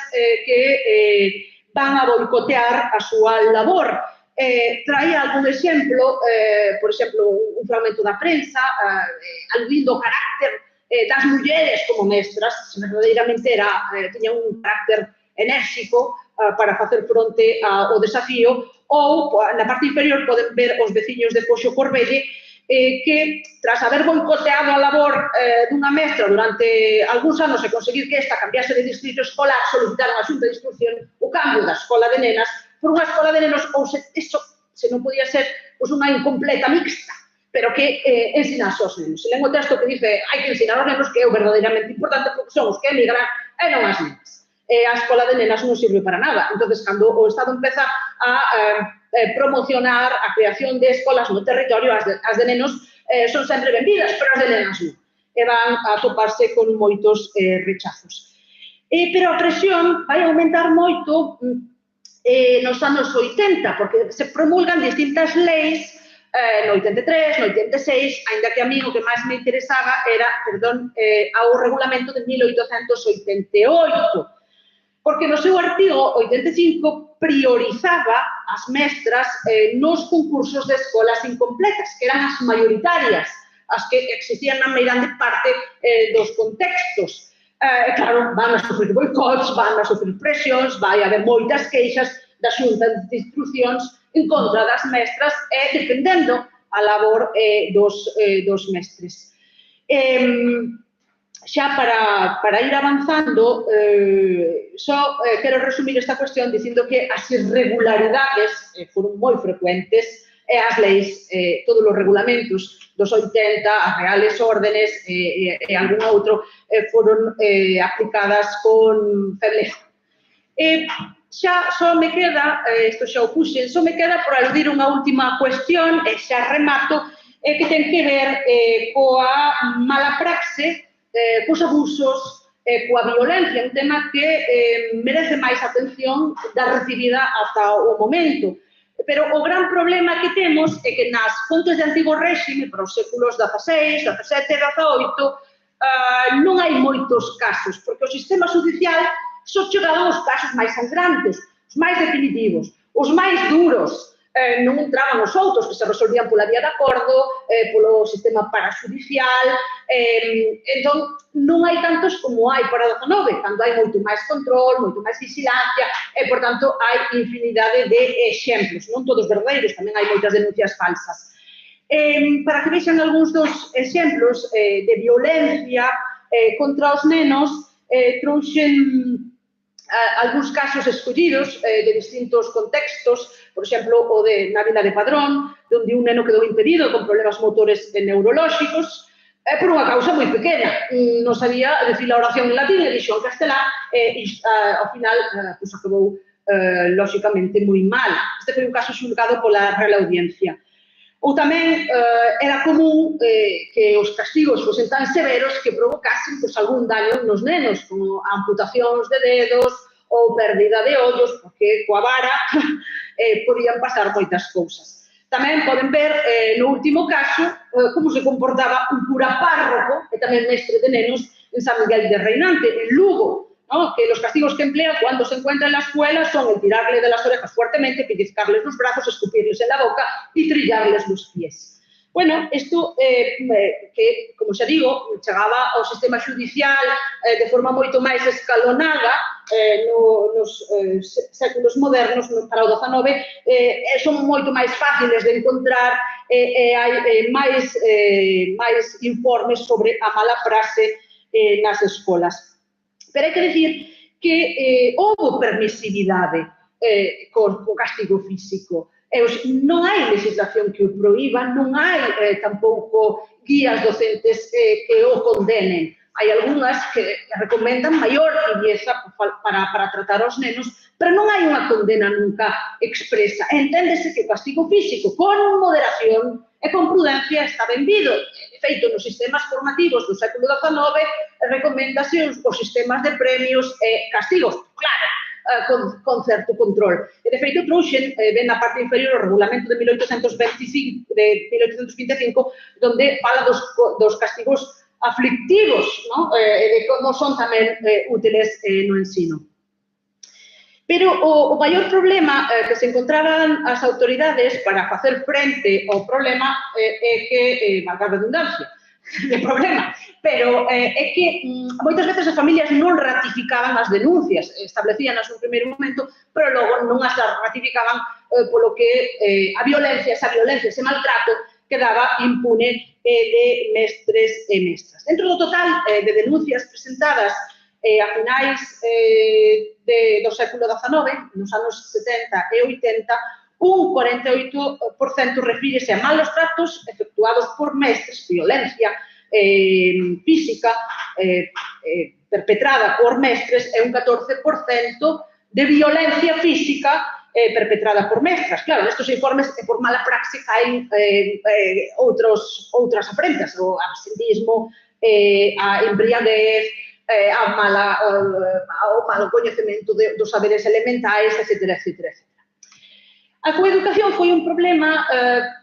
que van a boicotear a súa labor. Traía algún exemplo, por exemplo, un fragmento da prensa, aludindo ao carácter das mulleres como mestras, se verdadeiramente tiña un carácter enérxico para facer fronte ao desafío, ou na parte inferior poden ver os veciños de Foxo Corbelle que, tras haber boicoteado a labor dunha mestra durante algúns anos e conseguir que esta cambiase de distrito escolar, solicitaron a Xunta de Instrucción o cambio da escola de nenas por unha escola de nenos, ou se non podía ser unha incompleta mixta, pero que ensinase aos nenos. Se len o texto que dice hai que ensinar aos nenos, que é verdadeiramente importante porque son os que emigran e non as nenas. A escola de nenas non sirve para nada. Entón, cando o Estado empeza a promocionar a creación de escolas no territorio, as de nenos son sempre benvidas, pero as de nenas non. E van a toparse con moitos rechazos. Pero a presión vai aumentar moito nos anos 80, porque se promulgan distintas leis no 83, no 86, ainda que a mí o que máis me interesaba era, ao regulamento de 1888, porque no seu artigo 85 priorizaba as mestras nos concursos de escolas incompletas, que eran as maioritarias, as que existían na meirande parte dos contextos. Claro, van a sofrer boicots, van a sofrer presións, vai haber moitas queixas da Xunta de Instruccións en contra das mestras e defendendo a labor dos mestres. Xa para ir avanzando, só quero resumir esta cuestión dicindo que as irregularidades foron moi frecuentes e as leis, todos os regulamentos dos 80, as reales órdenes e algún outro foron aplicadas con febleza. Xa só me queda, isto xa o puxen, só me queda por aludir unha última cuestión, e xa remato, que ten que ver coa mala praxe, cos abusos, coa violencia, un tema que merece máis atención da recibida ata o momento. Pero o gran problema que temos é que nas fontes de antigo réxime, para os séculos XVI, XVII e XVIII, non hai moitos casos, porque o sistema judicial só chegaban os casos máis sangrantes, os máis definitivos, os máis duros. Non entraban os outros, que se resolvían pola vía de acordo, polo sistema paraxudicial. Entón, non hai tantos como hai para o XIX, cando hai moito máis control, moito máis vigilancia, e, por tanto, hai infinidade de exemplos. Non todos verdadeiros, tamén hai moitas denuncias falsas. Para que vexan algúns dos exemplos de violencia contra os nenos, trouxen algúns casos escollidos de distintos contextos, por exemplo, o na vila de Padrón, onde un neno quedou impedido con problemas motores e neurolóxicos por unha causa moi pequena. Non sabía decir a oración en latín e dixo en castelán e ao final acabou lóxicamente moi mal. Este foi un caso xulgado pola Real Audiencia. Ou tamén era común que os castigos fosen tan severos que provocasen algún daño nos nenos, como amputacións de dedos ou pérdida de ollos, porque coa vara podían pasar moitas cousas. Tamén poden ver, no último caso, como se comportaba un cura párroco, e tamén mestre de nenos, en San Miguel de Reinante, en Lugo, que los castigos que emplea cuando se encuentra en la escuela son el tirarle de las orejas fuertemente, pellizcarles los brazos, escupirles en la boca y trillarles los pies. Bueno, isto que, como xa digo, chegaba ao sistema judicial de forma moito máis escalonada nos séculos modernos, para o XIX, son moito máis fáciles de encontrar e hai máis informes sobre a mala praxe nas escolas. Pero hai que dicir que houve permisividade co castigo físico. Non hai legislación que o proíba, non hai tampouco guías docentes que o condenen. Hai algunhas que recomendan maior tibieza para tratar aos nenos, pero non hai unha condena nunca expresa. Enténdese que o castigo físico, con moderación, e con prudencia está benvido. De feito, nos sistemas formativos do século XIX recoméndase os sistemas de premios e castigos, claro, con certo control. E, de feito, trouxen, ven na parte inferior o regulamento de 1825, donde fala dos castigos aflictivos, e de como son tamén útiles no ensino. Pero o maior problema que se encontraban as autoridades para facer frente ao problema é que, valga a redundancia, de problema, pero é que moitas veces as familias non ratificaban as denuncias, establecíanas nun primeiro momento, pero logo non as ratificaban polo que a violencia, ese maltrato, quedaba impune de mestres e mestras. Dentro do total de denuncias presentadas a finais do século XIX, nos anos 70 e 80, un 48% refírese a malos tratos efectuados por mestres, violencia física perpetrada por mestres e un 14% de violencia física perpetrada por mestras. Claro, nestes informes, por mala praxe, caen outras afrentas, o absentismo, a embriaguez, ao malo coñecemento dos saberes elementais, etc. A coeducación foi un problema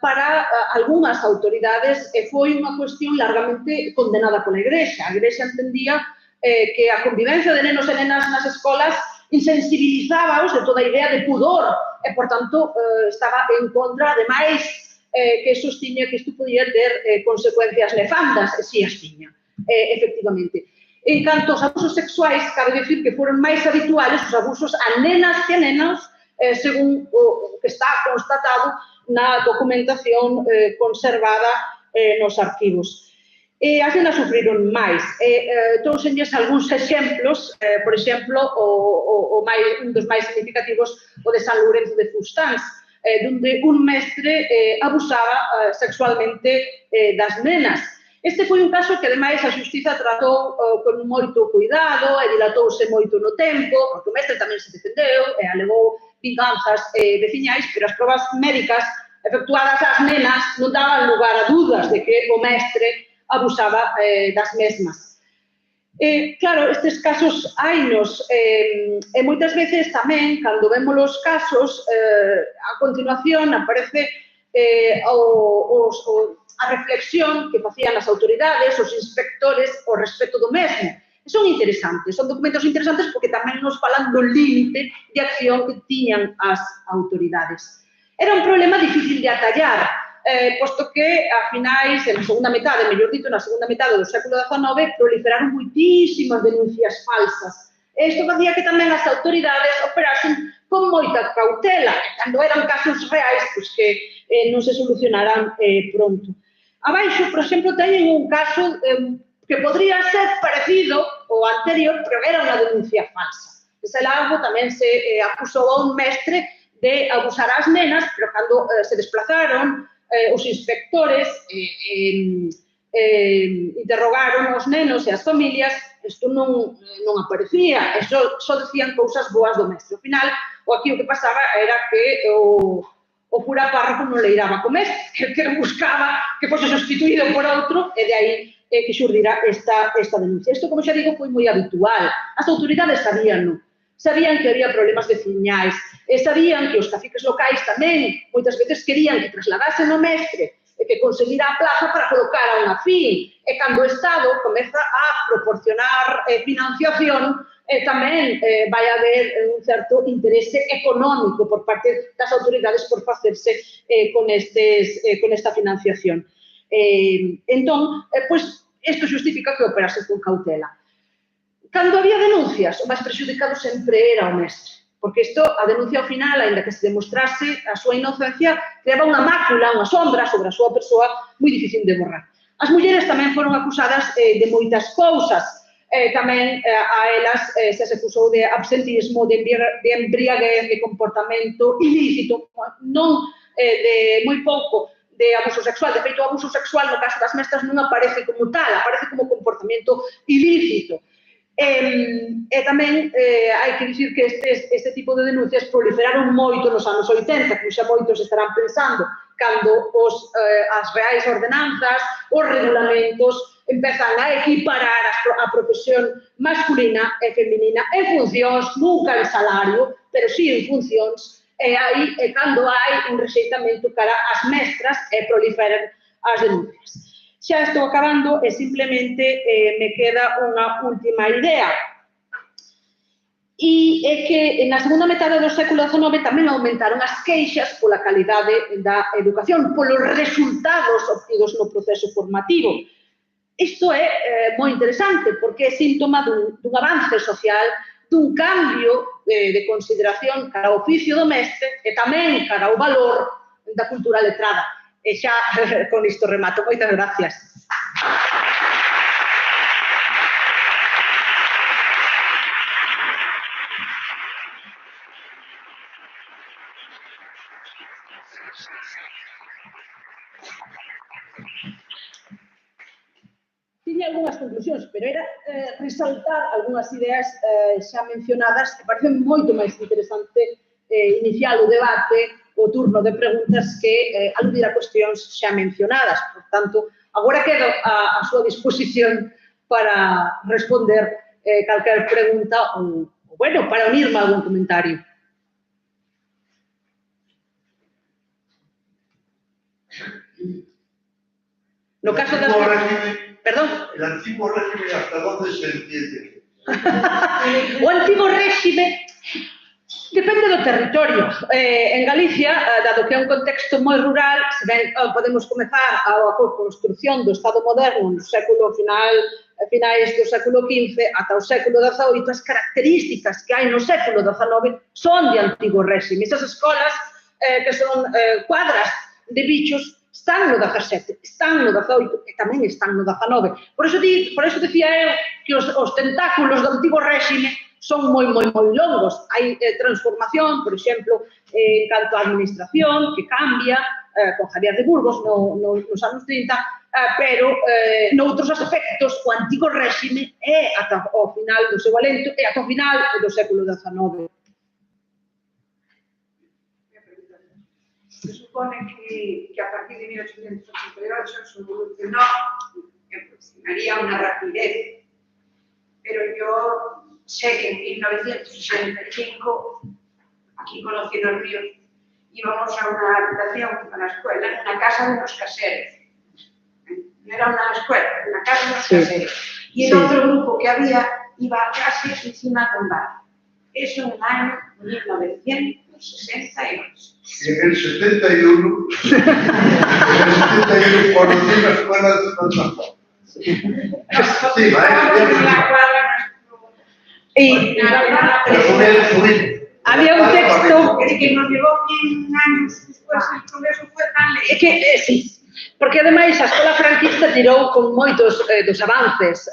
para algunhas autoridades e foi unha cuestión largamente condenada pola Igrexa. A Igrexa entendía que a convivencia de nenos e nenas nas escolas insensibilizábaos de toda a idea de pudor e, por tanto, estaba en contra, ademais, que sostiña que isto podía ter consecuencias nefandas, e si as tiña, efectivamente. En canto aos abusos sexuais, cabe dicir que foron máis habituales os abusos a nenas que a nenos, según o que está constatado na documentación conservada nos arquivos. As nenas sufriron máis. Trouxenlles algúns exemplos, por exemplo, un dos máis significativos, o de San Lourenzo de Fustans, onde un mestre abusaba sexualmente das nenas. Este foi un caso que, ademais, a xustiza tratou con moito cuidado e dilatouse moito no tempo, porque o mestre tamén se defendeu e alegou vinganzas veciñais, pero as probas médicas efectuadas ás nenas non daban lugar a dudas de que o mestre abusaba das mesmas. Claro, estes casos hainos, e moitas veces tamén, cando vemos os casos, a continuación aparece a reflexión que facían as autoridades, os inspectores, ao respecto do mesmo. Son interesantes, son documentos interesantes porque tamén nos falan do límite de acción que tiñan as autoridades. Era un problema difícil de atallar, posto que a finais, na segunda metade, mellor dito, na segunda metade do século XIX, proliferaron moitísimas denuncias falsas. Isto facía que tamén as autoridades operasen con moita cautela, cando eran casos reais, que non se solucionaran pronto. Abaixo, por exemplo, teñen un caso que podría ser parecido ao anterior, pero era unha denuncia falsa. Ese lago tamén se acusou a un mestre de abusar ás nenas, pero cando se desplazaron os inspectores interrogaron os nenos e as familias, isto non aparecía, só decían cousas boas do mestre. Ao final, aquí o que pasaba era que o cura párroco non leiraba co mestre, que buscaba que fose sustituído por outro, e de aí que xurdira esta denuncia. Isto, como xa digo, foi moi habitual. As autoridades sabían que había problemas veciñais, e sabían que os caciques locais tamén moitas veces querían que trasladasen o mestre e que conseguira a plaza para colocar a unha fin. E cando o Estado comeza a proporcionar financiación, tamén vai haber un certo interese económico por parte das autoridades por facerse con esta financiación. Entón, isto xustifica que operase con cautela. Cando había denuncias, o máis prexudicado sempre era o mestre, porque a denuncia ao final, ainda que se demostrase a súa inocencia, creaba unha mácula, unha sombra sobre a súa persoa moi difícil de borrar. As mulleres tamén foron acusadas de moitas cousas. Tamén a elas se acusou de absentismo, de embriaguez, de comportamento ilícito, non de moi pouco de abuso sexual. De feito, o abuso sexual no caso das mestras non aparece como tal, aparece como comportamento ilícito. E tamén hai que dicir que este tipo de denuncias proliferaron moito nos anos 80, que xa moitos estarán pensando cando as reais ordenanzas, os regulamentos, empezan a equiparar a profesión masculina e feminina en funcións, nunca en salario, pero sí en funcións, e aí é cando hai un rexeitamento cara ás mestras e proliferan as denuncias. Xa estou acabando e simplemente me queda unha última idea. E é que na segunda metade do século XIX tamén aumentaron as queixas pola calidade da educación, polos resultados obtidos no proceso formativo. Isto é moi interesante porque é síntoma dun avance social, dun cambio de consideración cara ao oficio do mestre e tamén cara ao valor da cultura letrada. E xa con isto remato. Moitas gracias. Tiña algunhas conclusións, pero era resaltar algunhas ideas xa mencionadas que parecen moito máis interesante iniciar o debate, o turno de preguntas que aludir a cuestións xa mencionadas. Por tanto, agora quedo a súa disposición para responder calquer pregunta ou, bueno, para unirme a algún comentario. No caso das... Perdón? El antiguo régimen, ¿hasta dónde se entiende? O antigo régimen depende do territorio. En Galicia, dado que é un contexto moi rural, se ben podemos comezar a construción do Estado moderno no século finais do século XV ata o século XVIII, as características que hai no século XIX son de antigo régimen. Esas escolas que son cuadras de bichos están no 17, están no 18 e tamén están no 19. Por eso decía eu que os tentáculos do antigo réxime son moi longos. Hai transformación, por exemplo, en canto á administración, que cambia, con Javier de Burgos nos anos 30, pero noutros aspectos o antigo réxime é ata o final do seu alento e ata o final do século XIX. Se supone que a partir de 1888 se evolucionó, haría una rapidez, pero yo sé que en 1965, aquí conocí los ríos, íbamos a una habitación a la escuela, en una casa de unos caseros. No era una escuela, era una casa de unos caseros. Y el otro grupo que había iba a clase encima de un bar. Eso en el año 1968. En el 71, conocí una escuela de transporte. Sí, había un texto que nos llevó 100 años después, el progreso fue tan lento. Sí, porque ademais a escola franquista tirou con moitos dos avances,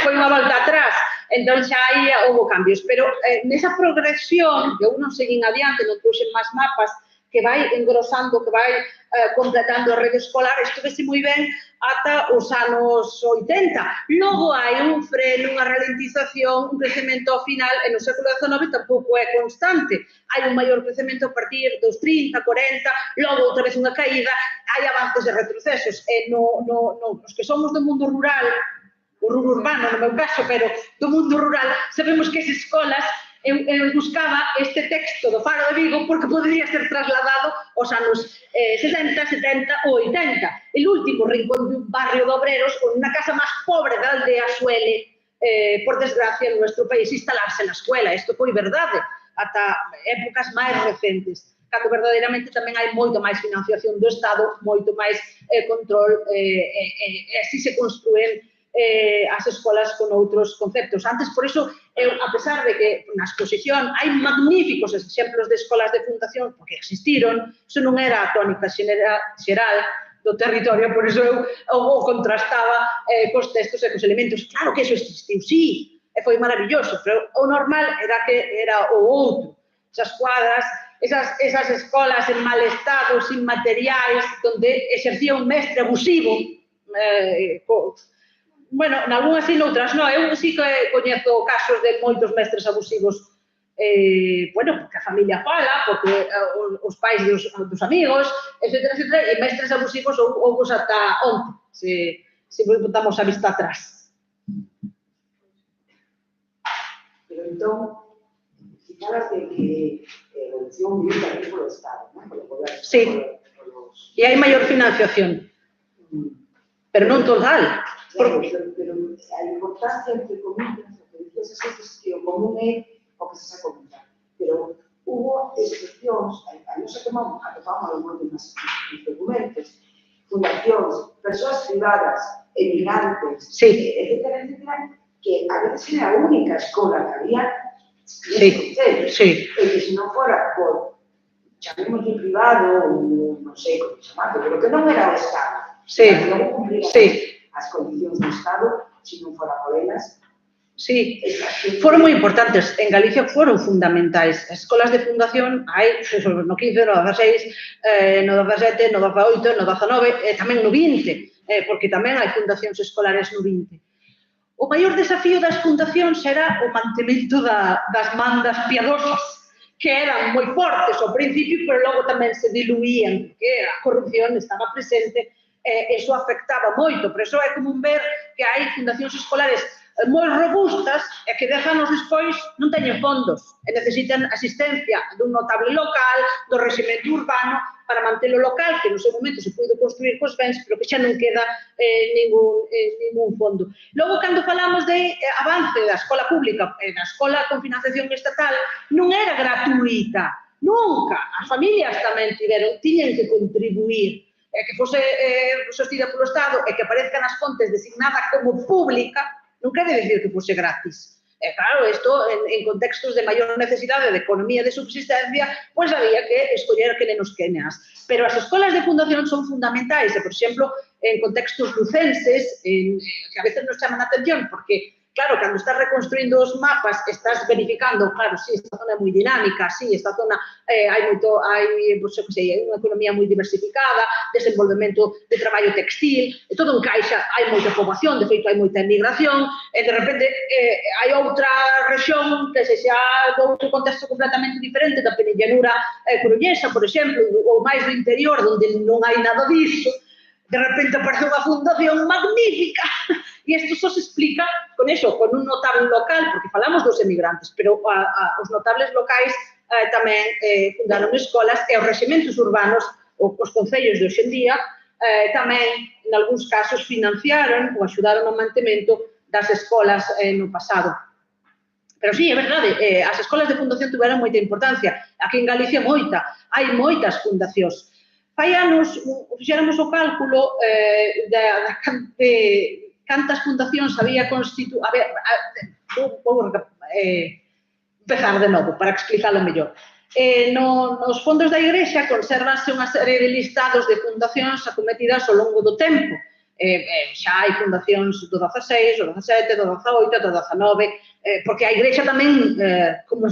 foi unha volta atrás, entón xa aí houve cambios, pero nesa progresión, que eu non seguín adiante, non trouxen máis mapas, que vai engrosando, que vai completando a rede escolar, isto vese moi ben ata os anos 80. Logo hai un freno, unha ralentización, un crecemento ao final, e no século XIX tampouco é constante. Hai un maior crecemento a partir dos 30, 40, logo outra vez unha caída, hai avances e retrocesos. E nos que somos do mundo rural, o rural urbano no meu caso, pero do mundo rural, sabemos que as escolas, eu buscaba este texto do Faro de Vigo porque podría ser trasladado aos anos 60, 70 ou 80. El último rincón de un barrio de obreros ou unha casa máis pobre da aldea suele, por desgracia, en nuestro país instalarse na escuela. Isto foi verdade ata épocas máis recentes, cando verdadeiramente tamén hai moito máis financiación do Estado, moito máis control, e así se construen as escolas con outros conceptos. Antes, por iso, a pesar de que na exposición hai magníficos exemplos de escolas de fundación, porque existiron, iso non era a tónica xeral do territorio, por iso eu o contrastaba cos textos e cos elementos. Claro que iso existiu, sí, e foi maravilloso, pero o normal era que era o outro. Esas cuadras, esas escolas en mal estado, sin materiais, donde exercía un mestre abusivo, bueno, nalgúnas e noutras non. Eu sí que coñezo casos de moitos mestres abusivos bueno, porque a familia fala, porque os pais dos amigos, etcétera, etcétera, e mestres abusivos houve ata onte, se botamos a vista atrás. Pero entón, si falas de que a evolución vive tamén polo Estado, non? Polo goberno. Sí. E hai maior financiación, pero non total. Claro, pero a importancia, entre comillas, o que dices es que o común é o que se está comentando. Pero hubo excepcións, a non se atopamos algún nos documentos, fundacións, persoas privadas, emigrantes, etcétera, etcétera, que a veces era a única escola que había neste concello, e que se non fora por, chamémoslle privado, ou non sei como chamarlo, pero que non era o Estado, que non cumplía as condicións do Estado, se non fora por elas. Sí, foron moi importantes. En Galicia foron fundamentais. As escolas de fundación hai no 15, no 16, no 17, no 18, no 19 e tamén no 20, porque tamén hai fundacións escolares no 20. O maior desafío das fundacións era o mantemento das mandas piadosas, que eran moi fortes ao principio, pero logo tamén se diluían, porque a corrupción estaba presente, e iso afectaba moito. Por iso é común ver que hai fundacións escolares moi robustas e que 10 anos despois non teñen fondos e necesitan asistencia dun notable local, do reximento urbano, para mantelo local, que no seu momento se puido construir cos bens, pero que xa non queda ningún fondo. Logo, cando falamos de avance da escola pública e da escola con financiación estatal, non era gratuita, nunca. As familias tamén tiñen que contribuir, que fose sostida polo Estado e que aparezca nas fontes designada como pública, non quere dicir que fose gratis. E claro, isto en contextos de maior necesidade de economía de subsistencia, pois había que escoller que nenos queneas. Pero as escolas de fundación son fundamentais, e, por exemplo, en contextos lucenses, que a veces nos chaman a atención, porque claro, cando estás reconstruindo os mapas, estás verificando, claro, sí, esta zona é moi dinámica, sí, esta zona hai unha economía moi diversificada, desenvolvemento de traballo textil, e todo encaixa, hai moita poboación, de feito hai moita emigración, e de repente hai outra rexión que se xa do outro contexto completamente diferente, da penillanura coruñesa, por exemplo, ou máis do interior, onde non hai nada disso, de repente aparece unha fundación magnífica. E isto só se explica con eso, con un notable local, porque falamos dos emigrantes, pero os notables locais tamén fundaron escolas e os reximentos urbanos, os concellos de hoxendía, tamén, en algúns casos, financiaron ou axudaron ao mantemento das escolas no pasado. Pero sí, é verdade, as escolas de fundación tiveron moita importancia. Aquí en Galicia moita, hai moitas fundacións. Fai anos, fixéramos o cálculo de cantas fundacións había constituído... Vou empezar de novo para explicarlo mellor. Nos fondos da Igrexa conservanse unha serie de listados de fundacións acometidas ao longo do tempo. Xa hai fundacións do 16, do 17, do 18, do 19, porque a Igrexa tamén, como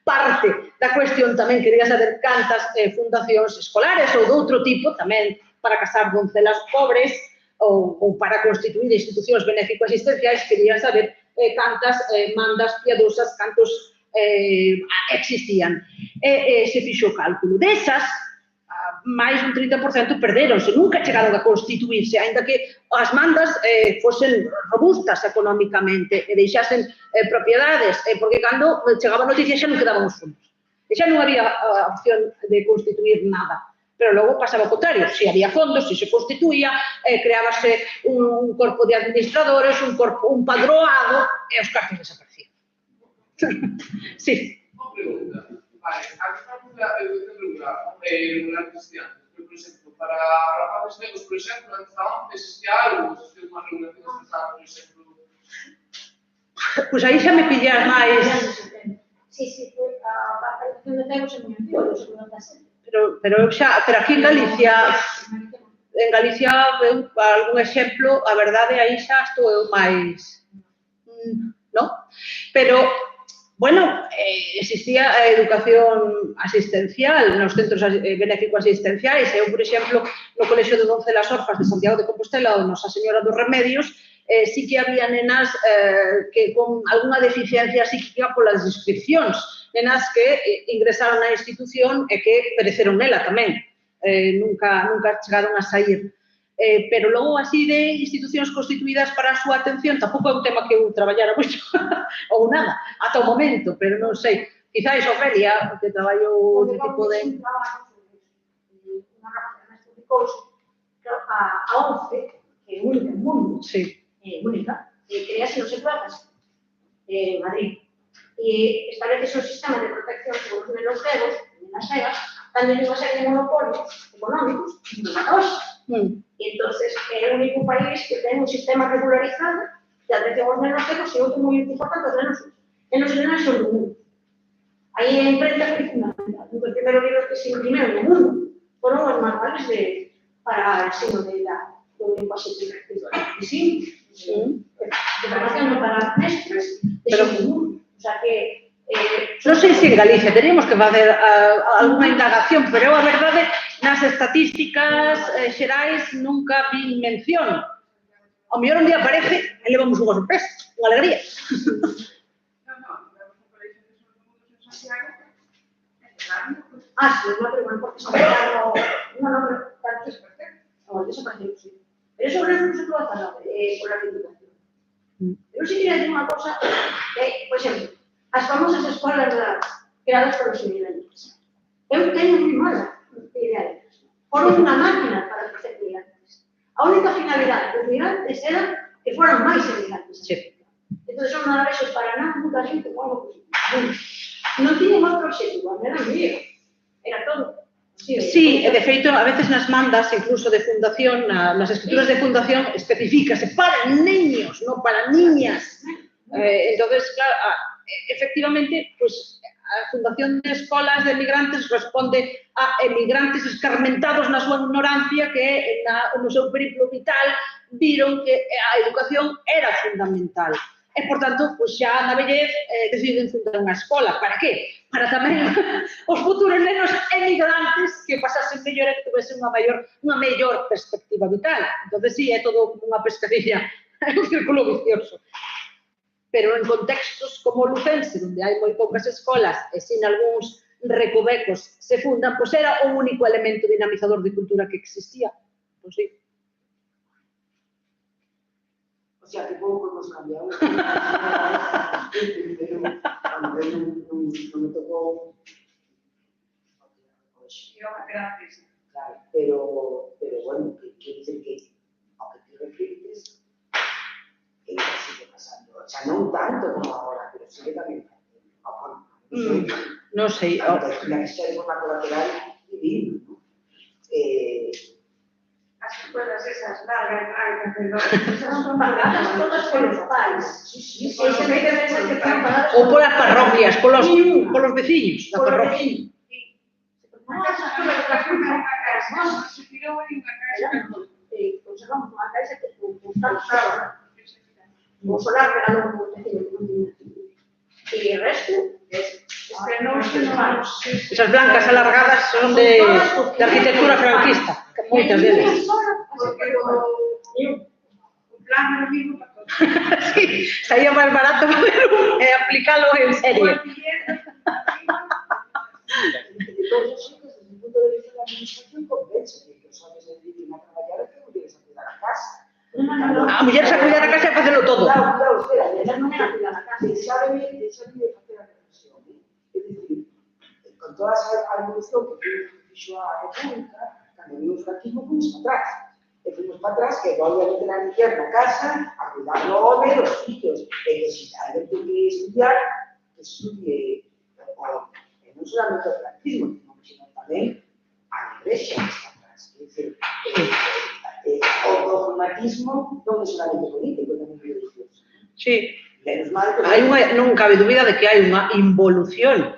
parte da cuestión, tamén quería saber cantas fundacións escolares ou de outro tipo, tamén para casar doncelas pobres ou para constituir institucións benéfico-asistenciais, quería saber cantas mandas piadosas, cantos existían. Se fixo o cálculo. Desas, máis dun 30% perderonse, nunca chegaron a constituirse, ainda que as mandas fosen robustas económicamente e deixasen propiedades, porque cando chegaba a noticia xa non quedaban os fondos. E xa non había opción de constituir nada. Pero logo pasaba o contrario, se había fondos, se constituía, creábase un corpo de administradores, un padroado, e os cartos desaparecían. Sí. Unha pregunta. Vale, aquí estamos regular cristianos, pero, por exemplo, para rapaces negros, por exemplo, antes existía algo, existía unha regulación estatal, por exemplo. Pois aí xa me pillas máis... Sí, a participación de negros en Unión, pero aquí en Galicia, algún exemplo, a verdade, aí xa estou eu máis... Non? Pero... Bueno, existía a educación asistencial nos centros benéfico-asistenciais. Eu, por exemplo, no Colexio de Doncelas Orfas de Santiago de Compostela, ou Nosa Señora dos Remedios, sí que había nenas que con algunha deficiencia psíquica polas descripcións, nenas que ingresaron na institución e que pereceron nela tamén, nunca chegaron a sair. Pero logo así de institucións constituídas para a súa atención tampouco é un tema que eu traballara moito ou nada, ata o momento, pero non sei. Quizás Ofelia, que traballou de tipo de... Unha rapaza máis publicouse a 11, que é única no mundo, única, crease no Seclatas, en Madrid. E establece un sistema de protección sobre os nenos cegos, nenas cegas, tamén unha serie de monopolios económicos que non hoxe. E entonces é o único país que ten un sistema regularizado de atención aos nenos cegos e outro moi importante aos nenos e nenas son do mundo. Aí a imprenta foi fundamental. Un dos primeiros libros que se imprimeu no mundo foron os manuales para o ensino do lenguaxe de signos, de formación para mestres de todo o mundo. O sea que... Non sei se en Galicia teríamos que facer alguna indagación, pero a verdade, nas estatísticas xerais nunca vi mención. Ao mellor un día aparece e levamos unha sorpresa, unha alegría. Sí, no, pero bueno, porque se me no, pero tanto es desapareció, sí. Pero eso no se puede pasar por la reivindicación. Pero sí quería decir una cosa, que, por ejemplo, as famosas escolas creadas por os inmigrantes. Eu teño moi mala idea delas. Foron unha máquina para facer migrantes. A única finalidade dos migrantes era que foran máis emigrantes. Entón, son maravillosos para nada, nunca xente como algo positivo. Non tiñen outro obxectivo, non eran míos. Era todo. Sí, e de feito, a veces nas mandas, incluso de fundación, nas escrituras de fundación, especificase para niños, non para niñas. Entonces, claro, efectivamente, pues, a Fundación de Escolas de Emigrantes responde a emigrantes escarmentados na súa ignorancia que no seu periplo vital viron que a educación era fundamental. E, por tanto, pues, xa na vellez deciden fundar unha escola. Para qué? Para tamén os futuros nenos emigrantes que pasasen mellor e que tuvesen unha mellor perspectiva vital. Entón, sí, é todo unha pescadilla, é un círculo vicioso. Pero en contextos como o lucense, onde hai moi poucas escolas e sin algúns recovecos se fundan, pois era o único elemento dinamizador de cultura que existía. Pois sí. O sea, que pouco hemos cambiado. Pero a mí non me tocou... Gracias. Claro, pero bueno, quiero decir que, aunque te refieres, que sigue pasando. O sea, non tanto como ahora, pero sigue tamén. Non sei. La historia de forma colateral divino, ¿no? As escuelas esas largas, perdón, Esas son pagadas todas por los pais. Sí. Ou polas parroquias, polos veciños da parroquia. Se tirou en unha casa. Conservamos unha casa que buscamos ahora. O solar regalou un vecino que non tiña. E o resto Esas blancas alargadas son de arquitectura franquista, moitas deles. O plan é o mismo para todos. Sí, saía máis barato aplicalo en serie. Todos os sitios, desde o punto de vista da administración, convence que os homens se dediquen a traballar e que mulleres a cuidar a casa. A mulleres a cuidar a casa e a facelo todo. Claro, espera, elas non eran a cuidar a casa. Deixáronme facer a reflexión. É dicir, con toda a evolución que fixo a República, cando vimos o franquismo, fomos para atrás. E fomos para atrás que volve a meter a muller na casa, a cuidar do home, dos fillos. E que se alguén ten que estudiar, que estudie. Non solamente o franquismo, sino tamén a igrexa que está atrás. É dicir, o dogmatismo non é solamente político, tamén religioso. Sí. Menos mal que Non cabe dúbida de que hai unha involución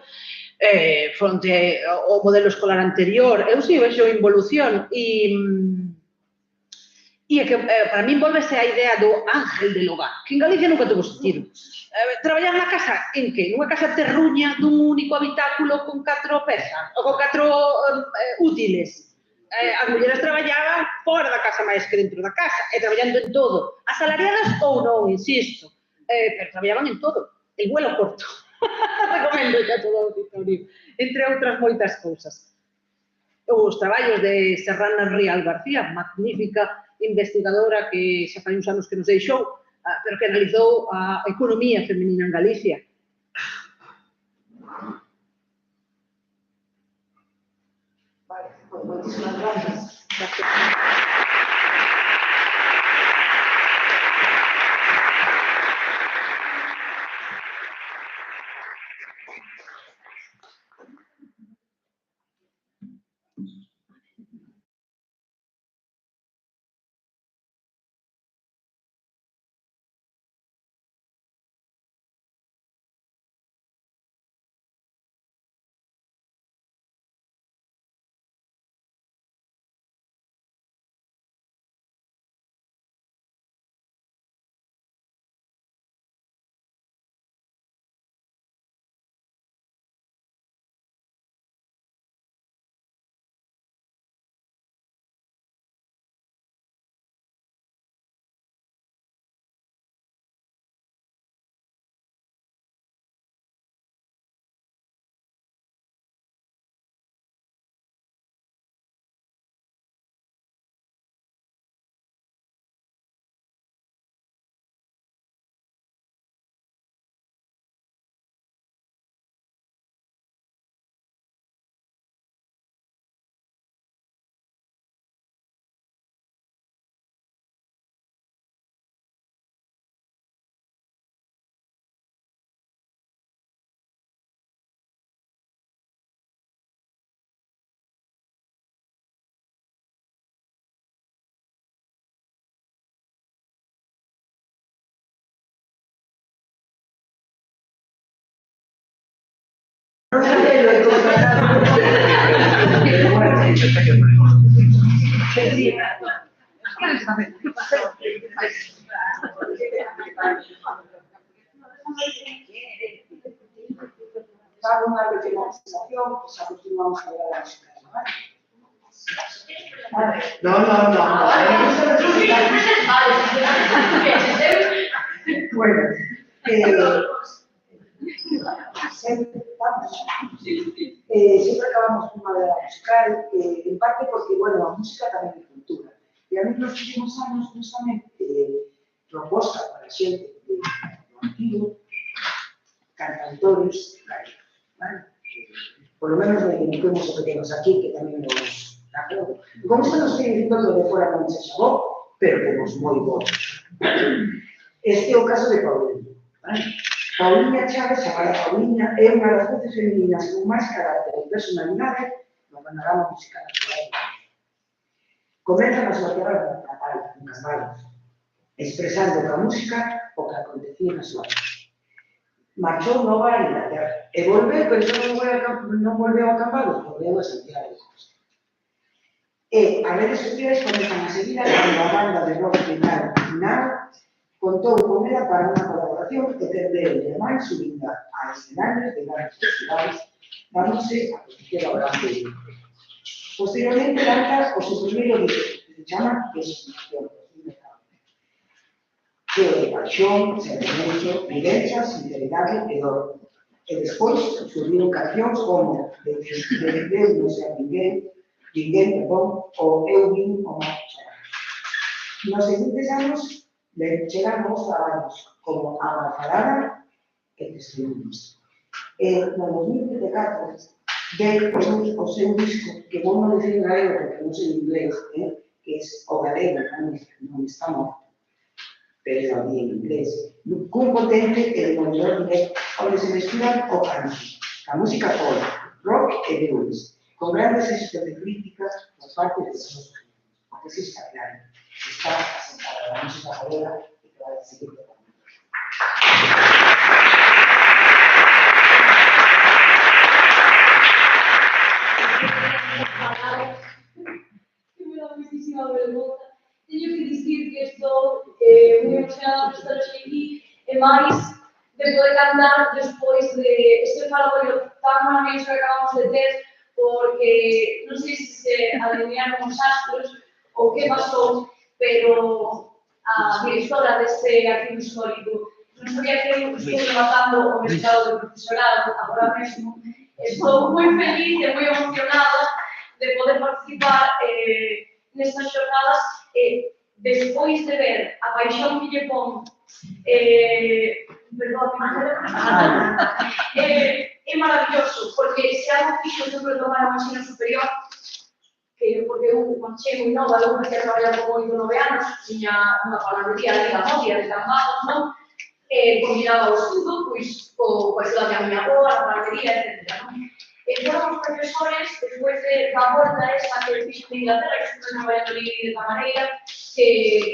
fronte ao modelo escolar anterior. Eu si vexo involución e é que para min volvese a idea do ángel del hogar, que en Galicia nunca tuvo sentido. Traballar na casa, en que? Nunha casa terruña dun único habitáculo con 4 pezas, ou con 4 útiles. As mulleres traballaban fora da casa máis que dentro da casa, e traballando en todo. Asalariadas ou non, insisto, pero traballaban en todo. El vuelo corto. Recomendo a todo o auditorio, entre outras moitas cousas. Os traballos de Serrana Rial García, magnífica investigadora que xa fai uns anos que nos deixou, pero que analizou a economía femenina en Galicia. Vale, pues muchísimas gracias. Gracias. Hago una pequeña presentación, pues a continuamos a ver a la música. Bueno, siempre acabamos con una manera musical, en parte porque, bueno, la música también es cultura. Y a mí los últimos años, justamente, proposta para xente de antiguo, cantantores galegos, ¿vale? Por lo menos de que temos o que temos aquí, que tamén nos acordo. Con isto non estoy dicindo que de fora non se xabó, pero temos moi bons. Este é o caso de Paulinha, ¿vale? Paulinha Chávez, chamada Paulinha, é unha das voces femininas con máis carácter e personalidade no panorama musical actual. Comeza na súa terra natal, en Casbalos, expresando ca música o que acontecía na súa vida. Marchou nova a Inglaterra e volveu, pero non volveu a Cambados, volveu a Santiago de Compostela. E as redes sociais comezan a seguir cando a banda de rock final contou con ela para unha colaboración que tende de máis subindo a escenarios de grandes festivais, dándose a conocer ao gran público. Posteriormente lanza o seu primeiro disco, que se chama Desesperación, que é de paixón, sentimento, vivencia, sinceridade e dor. E despois surgiron cancións como De Deus non sei a ninguén, perdón, o Eu vin o mar chorar. Nos seguintes anos chegan novos traballos como A Farada e Testemunhos. E no 2024 ve o seu disco, que vou non decir en galego porque non sei inglés, que é o galego, non está morto, pero en inglés, cun potente e demoledor directo, onde se mesturan o country, a música folk, rock e blues, con grandes éxitos de críticas por parte de todos os porque sí está claro, está asentada la música galega e que vai a seguir tocando. Que me dá muchísima vergonza. Teño que dicir que estou moi emocionada por estar hoxe aquí e máis de poder cantar despois de este falagorio tan maravilloso que acabamos de ter, porque non sei se se alinearon os astros, ou que pasou, pero a directora deste arquivo histórico non sabía que eu estou rematando o mestrado de profesorado agora mesmo. Estou moi feliz e moi emocionada de poder participar nestas xornadas despois de ver a paixón que lle pon é maravilloso, porque se algo fixo sempre tomar o ensino superior, porque eu, quando chego e nova, eu empecé a traballar como 9 anos, tiña unha panadería ali na Modia, de Cambados, non? Combinaba o estudo, pois, coa axuda da miña avó, a panadería, etc. E foron os profesores, despois de da volta esa que fixo de Inglaterra, que estuve traballando ali de Camareira, que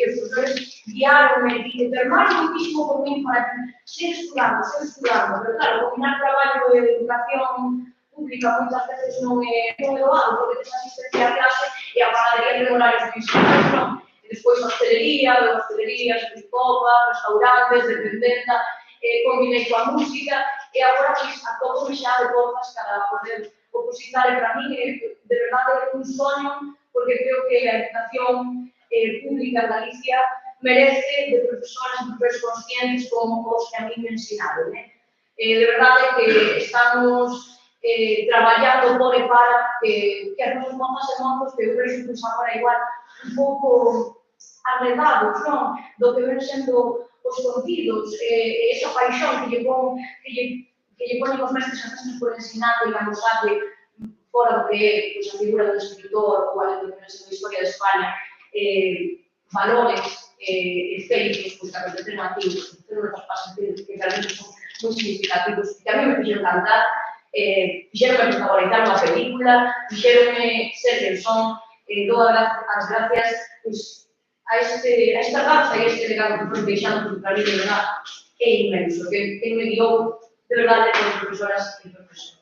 os profesores guiaronme e determinaron moitísimo por mí para ser estudando, pero claro, combinar traballo de educación pública moitas veces non é doado, porque tens asistencia a clase e a panadería ten horarios moi xertos, non? E despois a hostelería, copa, restaurantes, dependenta, combinei coa música, e agora pois atopo xa de portas para poder opositar, e para mí, de verdade, é un soño, porque creo que a educación pública en Galicia merece de profesores conscientes como os que a mí me ensinaron. De verdade que estamos traballando por e para que as nosas mozas e mozos, que eu vexo pois agora igual un pouco arredados, non? Do que ven sendo os contidos, esa paixón que lle ponen os mestres e mestres por ensinar e gamosarle fora do que é a figura do escritor ou algo que ven sendo a historia de España, valores escénicos, pois que representan aquí, que realmente son moi significativos, que a mí me fixeron cantar, fixeronme protagonizar unha película, fixeronme ser quen son, dou as gracias a esta raza e a este legado que foi deixando, porque para mí de verdade é inmenso, que me guiou de verdade como profesoras e profesores.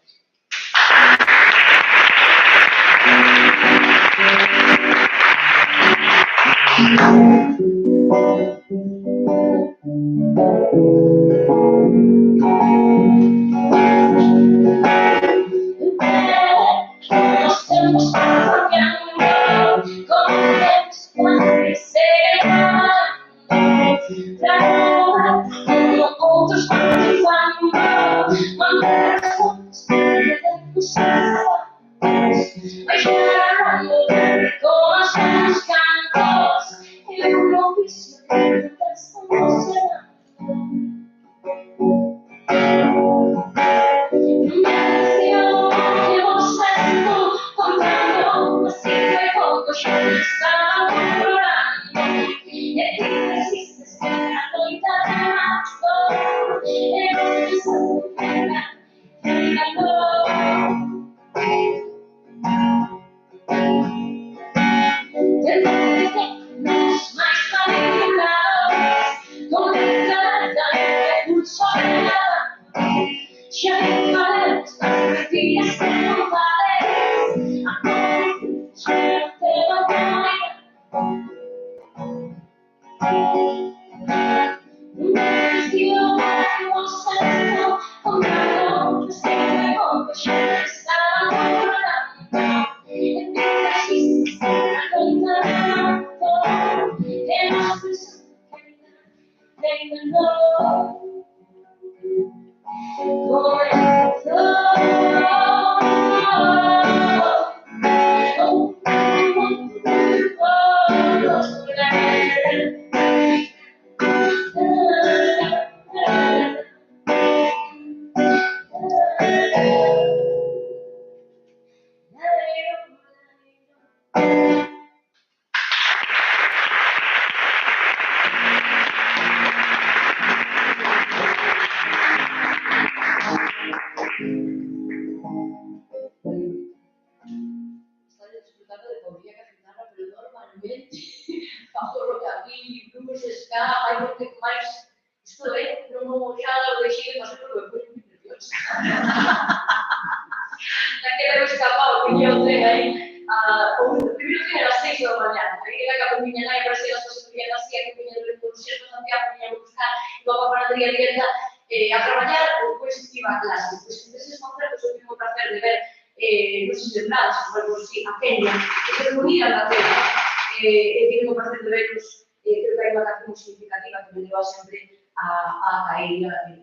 tiene un placer de veros, creo que hay una canción muy significativa que me lleva siempre a caer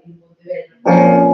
en Pontevedra.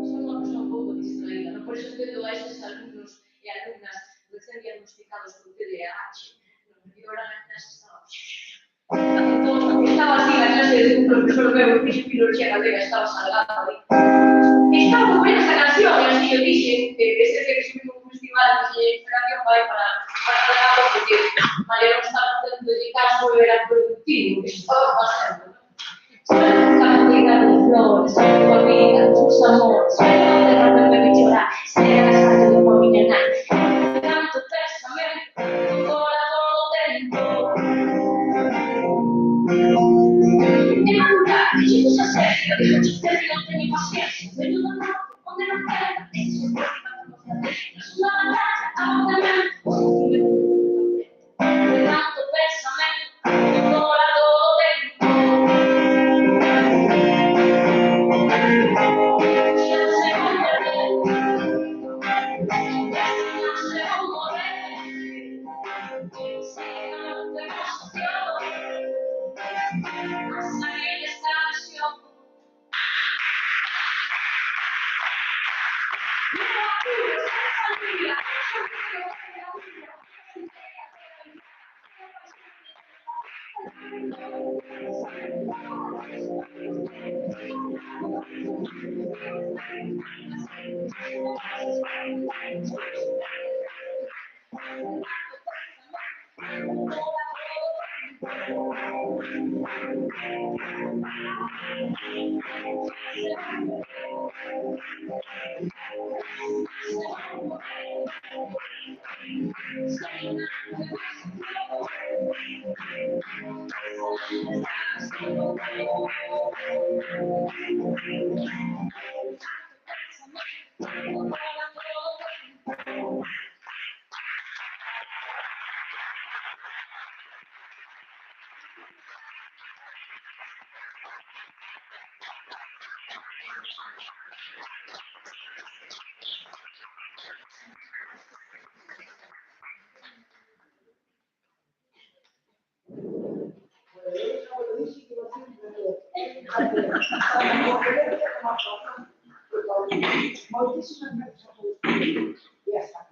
Son una persona un pouco distraída, ¿no? Por eso entendo a esos alumnos e alumnas recién diagnosticados con TDAH. Yo ahora en clase estaba así en la clase de un profesor nuevo, que es filología galega, estaba salgado ahí. Estaba muy buena esa canción, y así yo dije, ese día que subimos un festival, que esta canción vai para salgado, porque María non estaba facendo de caso, era productivo, que estaba facendo, ¿no? Soy un cantidad de flores, soy tu amiga, tus amores, soy la terra que me vi llorar, seré la sangre de por mi canal. Tanto pesamento, ahora todo dentro. En la lugar que yo uso serio, digo chiste que no tengo paciencia, pero no me donde no queda, eso es lo que es una batalla, abandonamiento. De tanto pesamento, ahora todo dentro. Gracias.